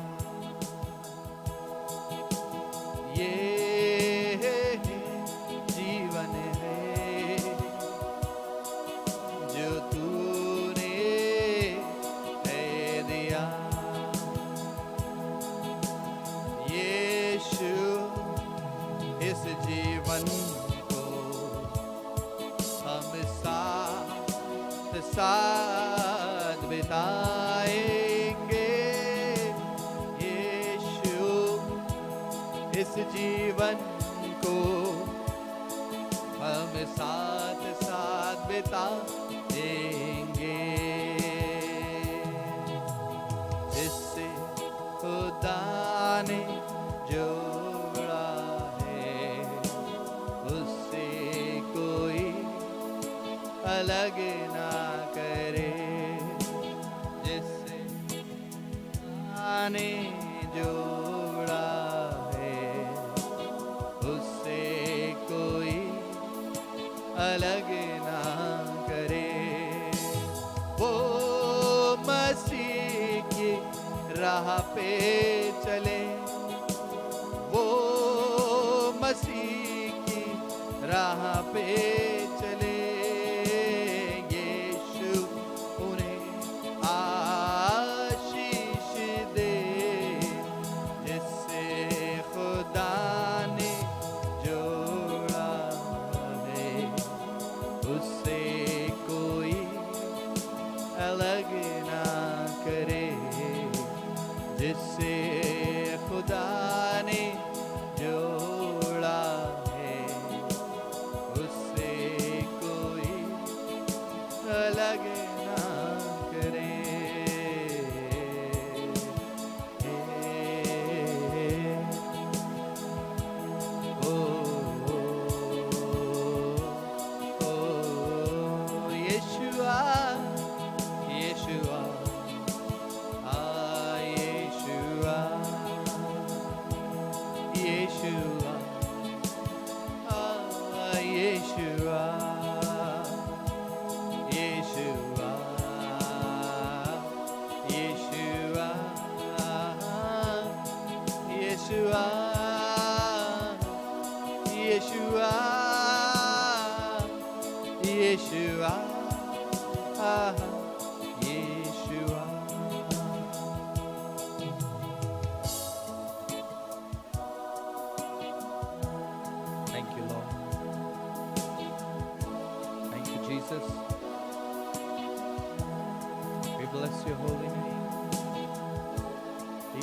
ये जीवन है जो तूने है दिया। यीशु इस जीवन को हम साथ साथ बिताएंगे। यीशु इस जीवन को हम साथ साथ बिताएंगे। जिससे खुदा ने जोड़ा है उससे कोई अलग ना करे। जिससे आने जोड़ा है उससे कोई अलग ना करे। वो मसीह की राह पे चले, वो मसीह की राह पे चले। यीशु उन्हें आशीष दे। जिससे खुदा ने जोड़ा है उससे कोई अलग ना करे। जिससे खुदा ने जोड़ा है उससे कोई अलग ना करे। ओ यीशुआ यीशुआ Yeshua, Yeshua, Yeshua, Yeshua, Yeshua, Yeshua, Yeshua, Yeshua. Thank you, Lord. Thank you, Jesus. We bless your holy name.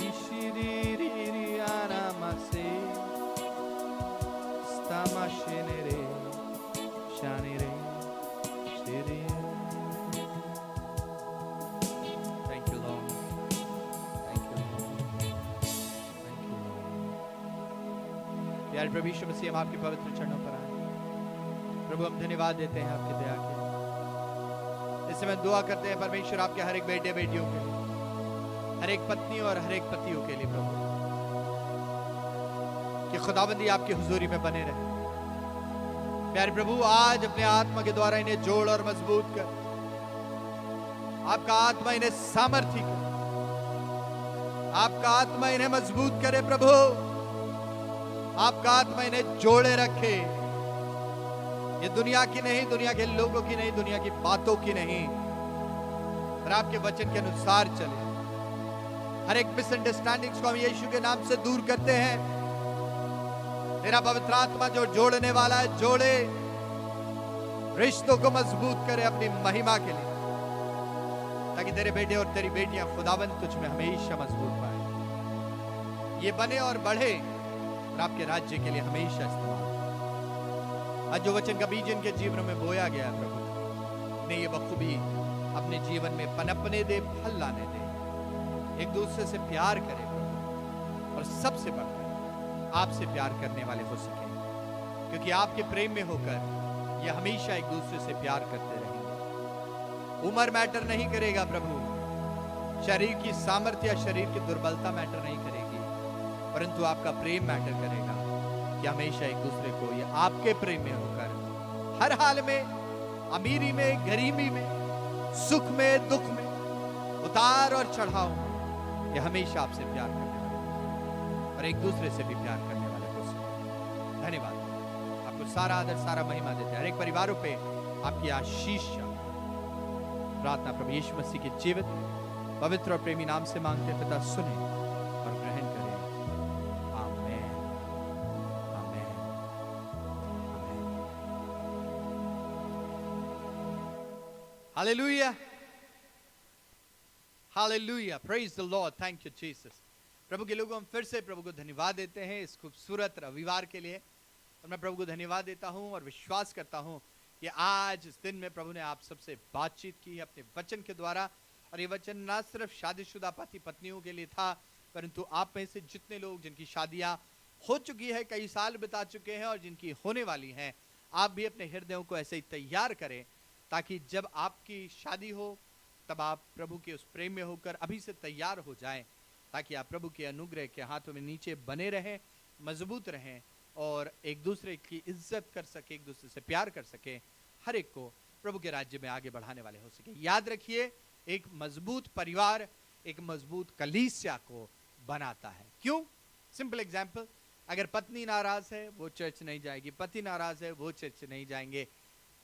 Ishiririyanamase, stamashinere, shanire, shiri. Thank you, Lord. Thank you, Lord. Thank you, Lord. प्यारे प्रभु यीशु मसीह, हम आपके पवित्र चरणों पर आए। प्रभु हम धन्यवाद देते हैं आपकी दया के। इस समय दुआ करते हैं परमेश्वर आपके हर एक बेटे बेटियों के लिए, हर एक पत्नी और हर एक पतियों के लिए प्रभु, कि खुदाबंदी आपकी हुजूरी में बने रहे। प्यारे प्रभु आज अपने आत्मा के द्वारा इन्हें जोड़ और मजबूत कर, आपका आत्मा इन्हें सामर्थ्य करे, आपका आत्मा इन्हें मजबूत करे प्रभु, आपका आत्मा इन्हें जोड़े रखे। ये दुनिया की नहीं, दुनिया के लोगों की नहीं, दुनिया की बातों की नहीं, पर आपके वचन के अनुसार चले। हर एक मिसअंडरस्टैंडिंग्स को हम यीशु के नाम से दूर करते हैं। तेरा पवित्र आत्मा जो जोड़ने वाला है, जोड़े, रिश्तों को मजबूत करे अपनी महिमा के लिए, ताकि तेरे बेटे और तेरी बेटियां खुदाबंद तुझ में हमेशा मजबूत पाए, ये बने और बढ़े और आपके राज्य के लिए हमेशा इस्तेमाल। आज जो वचन का बीज इनके जीवन में बोया गया है प्रभु, इन्हें ये बखूबी अपने जीवन में पनपने दे, फल लाने दे, एक दूसरे से प्यार करें प्रभु, और सबसे बढ़कर आपसे प्यार करने वाले हो सके, क्योंकि आपके प्रेम में होकर ये हमेशा एक दूसरे से प्यार करते रहेंगे। उम्र मैटर नहीं करेगा प्रभु, शरीर की सामर्थ्य या शरीर की दुर्बलता मैटर नहीं करेगी, परंतु आपका प्रेम मैटर करेगा कि हमेशा एक दूसरे को ये आपके प्रेम में होकर हर हाल में, अमीरी में, गरीबी में, सुख में, दुख में, उतार और चढ़ाव में, ये हमेशा आपसे प्यार करने वाले और एक दूसरे से भी प्यार करने वाले हो सके। धन्यवाद, आपको सारा आदर, सारा महिमा देते हैं। हर एक परिवारों पे आपकी आशीष प्रार्थना प्रभु यीशु मसीह के जीवित पवित्र और प्रेमी नाम से मांगते हैं पिता, सुने और ग्रहण करें। आमीन, आमीन, आमीन। Hallelujah, hallelujah, praise the Lord, thank you Jesus. प्रभु के लोगों, हम फिर से प्रभु को धन्यवाद देते हैं इस खूबसूरत रविवार के लिए, और मैं प्रभु को धन्यवाद देता हूं और विश्वास करता हूं कि आज इस दिन में प्रभु ने आप सबसे बातचीत की है अपने वचन के द्वारा। और ये वचन ना सिर्फ शादीशुदा पति पत्नियों के लिए था, परंतु आप में से जितने लोग जिनकी शादियां हो चुकी है, कई साल बिता चुके हैं और जिनकी होने वाली हैं, आप भी अपने हृदयों को ऐसे ही तैयार करें ताकि जब आपकी शादी हो तब आप प्रभु के उस प्रेम में होकर अभी से तैयार हो जाएं, ताकि आप प्रभु के अनुग्रह के हाथों में नीचे बने रहें, मजबूत रहें और एक दूसरे की इज्जत कर सके, एक दूसरे से प्यार कर सके, हर एक को प्रभु के राज्य में आगे बढ़ाने वाले हो सके। याद रखिए, एक मजबूत परिवार एक मजबूत कलीसिया को बनाता है। क्यों? सिंपल एग्जाम्पल, अगर पत्नी नाराज है वो चर्च नहीं जाएगी, पति नाराज है वो चर्च नहीं जाएंगे,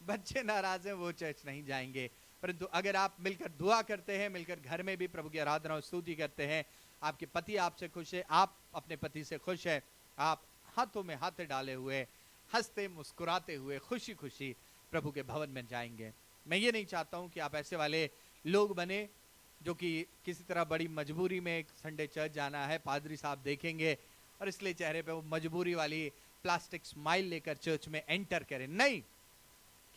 बच्चे नाराज हैं वो चर्च नहीं जाएंगे। परंतु अगर आप मिलकर दुआ करते हैं, मिलकर घर में भी प्रभु की आराधना और स्तुति करते हैं, आपके पति आपसे खुश है, आप अपने पति से खुश है, आप हाथों में हाथ डाले हुए, हंसते मुस्कुराते हुए, खुशी खुशी प्रभु के भवन में जाएंगे। मैं ये नहीं चाहता हूं कि आप ऐसे वाले लोग बने जो कि किसी तरह बड़ी मजबूरी में एक संडे चर्च जाना है, पादरी साहब देखेंगे और इसलिए चेहरे पे वो मजबूरी वाली प्लास्टिक स्माइल लेकर चर्च में एंटर करें। नहीं,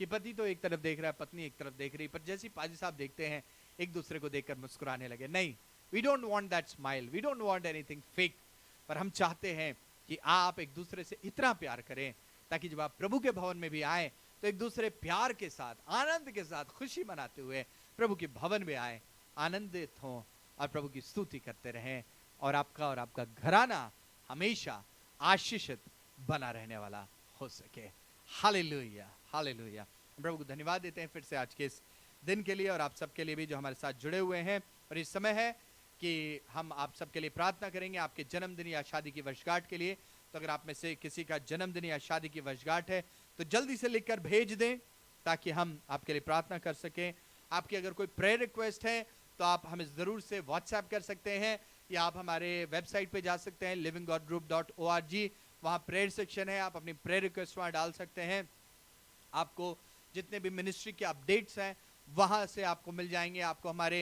कि पति तो एक तरफ देख रहा है, पत्नी एक तरफ देख रही, पर जैसे पादरी साहब देखते हैं एक दूसरे को देखकर मुस्कुराने लगे। नहीं, we don't want that smile, we don't want anything fake. पर हम चाहते हैं कि आप एक दूसरे से इतना प्यार करें ताकि जब आप प्रभु के भवन में भी आए तो एक दूसरे प्यार के साथ, आनंद के साथ, खुशी मनाते हुए प्रभु के भवन में आए, आनंदित हों और प्रभु की स्तुति करते रहें, और आपका घराना हमेशा आशीषित बना रहने वाला हो सके। Hallelujah, hallelujah. प्रभु को धन्यवाद देते हैं फिर से आज के इस दिन के लिए और आप सबके लिए भी जो हमारे साथ जुड़े हुए हैं। और इस समय है कि हम आप सबके लिए प्रार्थना करेंगे आपके जन्मदिन या शादी की वर्षगांठ के लिए। तो अगर आप में से किसी का जन्मदिन या शादी की वर्षगांठ है तो जल्दी से लिखकर भेज दें ताकि हम आपके लिए प्रार्थना कर सकें। आपकी अगर कोई प्रेयर रिक्वेस्ट है तो आप हमें ज़रूर से व्हाट्सएप कर सकते हैं, या आप हमारे वेबसाइट पे जा सकते हैं livinggodgroup.org, वहाँ प्रेयर सेक्शन है, आप अपनी प्रेयर रिक्वेस्ट वहाँ डाल सकते हैं। आपको जितने भी मिनिस्ट्री के अपडेट्स हैं वहाँ से आपको मिल जाएंगे। आपको हमारे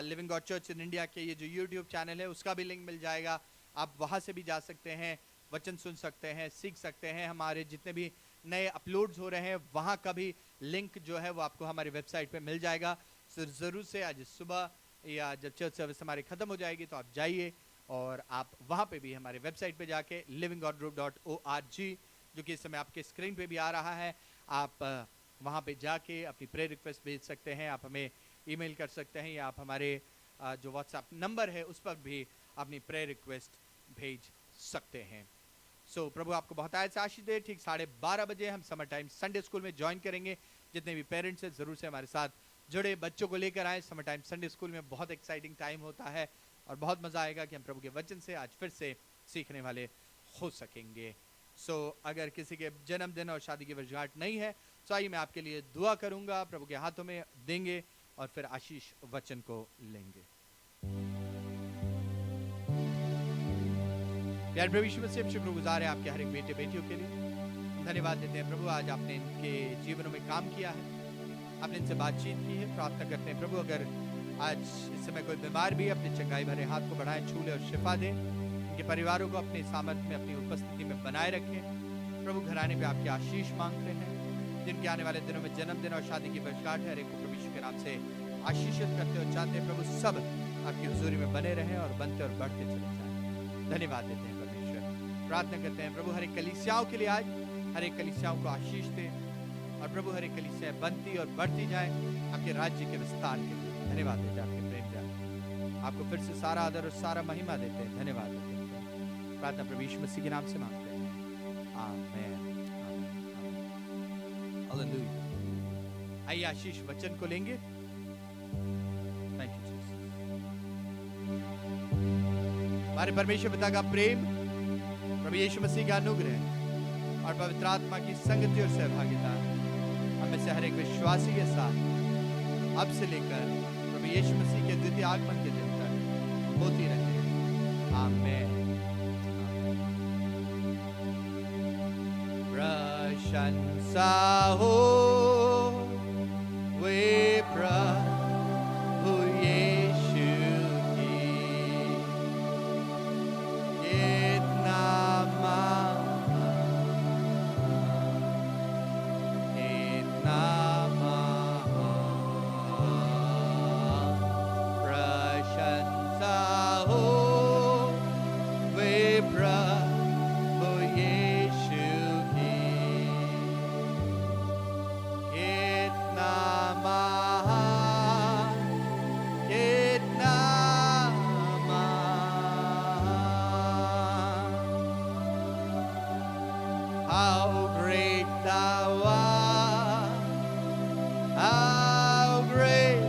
living God church in India के ये जो यूट्यूब चैनल है उसका भी लिंक मिल जाएगा, आप वहाँ से भी जा सकते हैं, वचन सुन सकते हैं, सीख सकते हैं। हमारे जितने भी नए अपलोड्स हो रहे हैं वहाँ का भी लिंक जो है वो आपको हमारी वेबसाइट पे मिल जाएगा। तो ज़रूर से आज सुबह या जब चर्च सर्विस हमारी ख़त्म हो जाएगी तो आप जाइए और आप वहाँ पे भी हमारे वेबसाइट पे जाके livinggodgroup.org, जो कि इस समय आपके स्क्रीन पे भी आ रहा है, आप वहाँ पे जाके अपनी प्रेयर रिक्वेस्ट भेज सकते हैं। आप हमें ईमेल कर सकते हैं या आप हमारे जो व्हाट्सएप नंबर है उस पर भी अपनी प्रेयर रिक्वेस्ट भेज सकते हैं। सो प्रभु आपको बहुत आयत आशीष दे। ठीक 12:30 बजे हम समर टाइम संडे स्कूल में ज्वाइन करेंगे। जितने भी पेरेंट्स हैं ज़रूर से हमारे साथ जुड़े, बच्चों को लेकर आए। समर टाइम संडे स्कूल में बहुत एक्साइटिंग टाइम होता है और बहुत मज़ा आएगा कि हम प्रभु के वचन से आज फिर से सीखने वाले हो सकेंगे। सो अगर किसी के जन्मदिन और शादी की वर्षगांठ नहीं है तो आइए मैं आपके लिए दुआ करूंगा, प्रभु के हाथों में देंगे और फिर आशीष वचन को लेंगे। प्यारे प्रभु यीशु मसीह, शुक्रगुजार है आपके हर एक बेटे बेटियों के लिए। धन्यवाद देते हैं प्रभु, आज आपने इनके जीवनों में काम किया है, आपने इनसे बातचीत की है। प्रार्थना करते हैं प्रभु अगर आज इस समय कोई बीमार भी अपने चंगाई भरे हाथ को बढ़ाएं, छू ले और शिफा दें। इनके परिवारों को अपने सामर्थ्य में, अपनी उपस्थिति में बनाए रखें। प्रभु घराने पे आपकी आशीष मांगते हैं। जिनके आने वाले दिनों में जन्मदिन और शादी की वर्षगांठ है, हर एक को प्रभु यीशु के नाम से आशीषित करते और चाहते हैं प्रभु सब आपकी हुजूरी में बने रहें और बनते और बढ़ते चले जाएं। धन्यवाद देते हैं परमेश्वर। प्रार्थना करते हैं प्रभु हर एक कलीसियाओं के लिए, आज हर एक कलीसियाओं को आशीष दे और प्रभु हर एक कलीसिया बनती और बढ़ती जाए आपके राज्य के विस्तार के लिए। धन्यवाद देते हैं आपके प्रेम जान, आपको फिर से सारा आदर और सारा महिमा देते हैं, धन्यवाद देते हैं। प्रार्थना प्रभु यीशु मसीह के नाम से मांगते हैं, आमीन। हालेलुया। आइए आशीष वचन को लेंगे। Thank you Jesus. हमारे परमेश्वर पिता का प्रेम, प्रभु यीशु मसीह का अनुग्रह और पवित्र आत्मा की संगति और सहभागिता हमें से हर एक विश्वासी के साथ अब से लेकर प्रभु यीशु मसीह के द्वितीय आगमन के दिन तक होती रहे, आमीन। प्रशंसा हो वे प्रभु यीशु की, कितना प्रशंसा हो वे प्रभु यीशु की, कितना महान, कितना महान। How great thou art, how great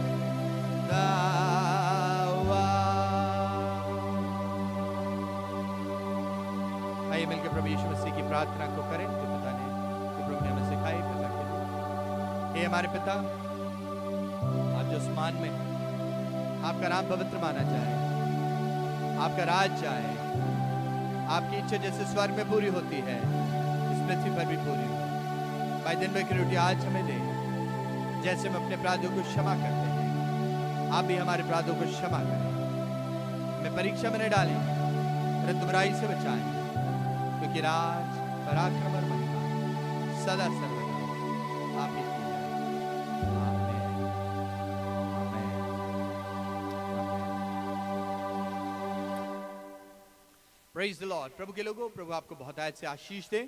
thou art। आइए मिलकर प्रभु यीशु मसीह की प्रार्थना को करें जो पिता ने, जो प्रभु ने हमें सिखाई पिता के लिए। हे हमारे पिता, आप जो आसमान में हैं, आपका नाम पवित्र माना जाए, आपका राज जाए, आपकी इच्छा जैसे स्वर्ग में पूरी होती है इस पृथ्वी पर भी पूरी हो। भाई दिन भर की रोटी आज हमें दे, जैसे हम अपने अपराधों को क्षमा करते हैं आप भी हमारे अपराधों को क्षमा करें। हमें परीक्षा में न डालें, परंतु बुराई से बचाएं, क्योंकि राज, पराक्रम और महिमा सदा सर्वदा आप ही की है। आमीन, आमीन, आमीन। Praise the Lord. प्रभु के लोगों, प्रभु आपको बहुत आयत से आशीष दे।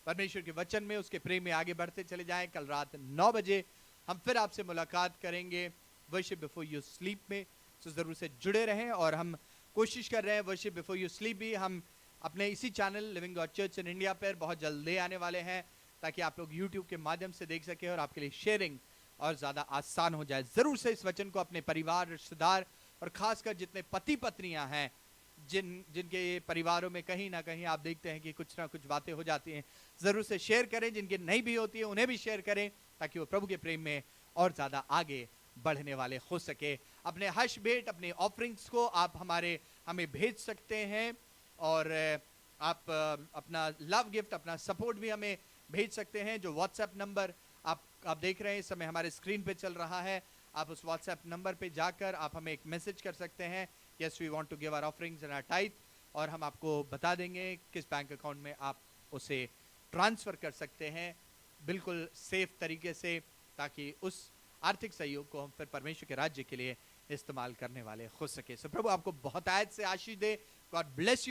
परमेश्वर के वचन में, उसके प्रेम में आगे बढ़ते चले जाएं। कल रात 9 बजे हम फिर आपसे मुलाकात करेंगे वर्शिप बिफोर यू स्लीप में, तो जरूर से जुड़े रहें। और हम कोशिश कर रहे हैं वर्शिप बिफोर यू स्लीप भी हम अपने इसी channel living God church in India पर बहुत जल्द ले आने वाले हैं, ताकि आप लोग यूट्यूब के माध्यम से देख सके और आपके लिए शेयरिंग और ज़्यादा आसान हो जाए। ज़रूर से इस वचन को अपने परिवार, रिश्तेदार और ख़ासकर जितने पति पत्नियां हैं, जिनके परिवारों में कहीं ना कहीं आप देखते हैं कि कुछ ना कुछ बातें हो जाती हैं, ज़रूर से शेयर करें। जिनके नहीं भी होती है उन्हें भी शेयर करें, ताकि वो प्रभु के प्रेम में और ज़्यादा आगे बढ़ने वाले हो सके। अपने हर्ष भेंट, अपने ऑफरिंग्स को आप हमें भेज सकते हैं, और आप अपना लव गिफ्ट, अपना सपोर्ट भी हमें भेज सकते हैं। जो व्हाट्सएप नंबर आप देख रहे हैं इस समय हमारे स्क्रीन पे चल रहा है, आप उस व्हाट्सएप नंबर पे जाकर आप हमें एक मैसेज कर सकते हैं, yes we want to give our offerings and our tithe, और हम आपको बता देंगे किस बैंक अकाउंट में आप उसे ट्रांसफ़र कर सकते हैं बिल्कुल सेफ तरीके से, ताकि उस आर्थिक सहयोग को हम फिर परमेश्वर के राज्य के लिए इस्तेमाल करने वाले हो सके। सो प्रभु आपको बहुत आयत से आशीष दे। God bless you.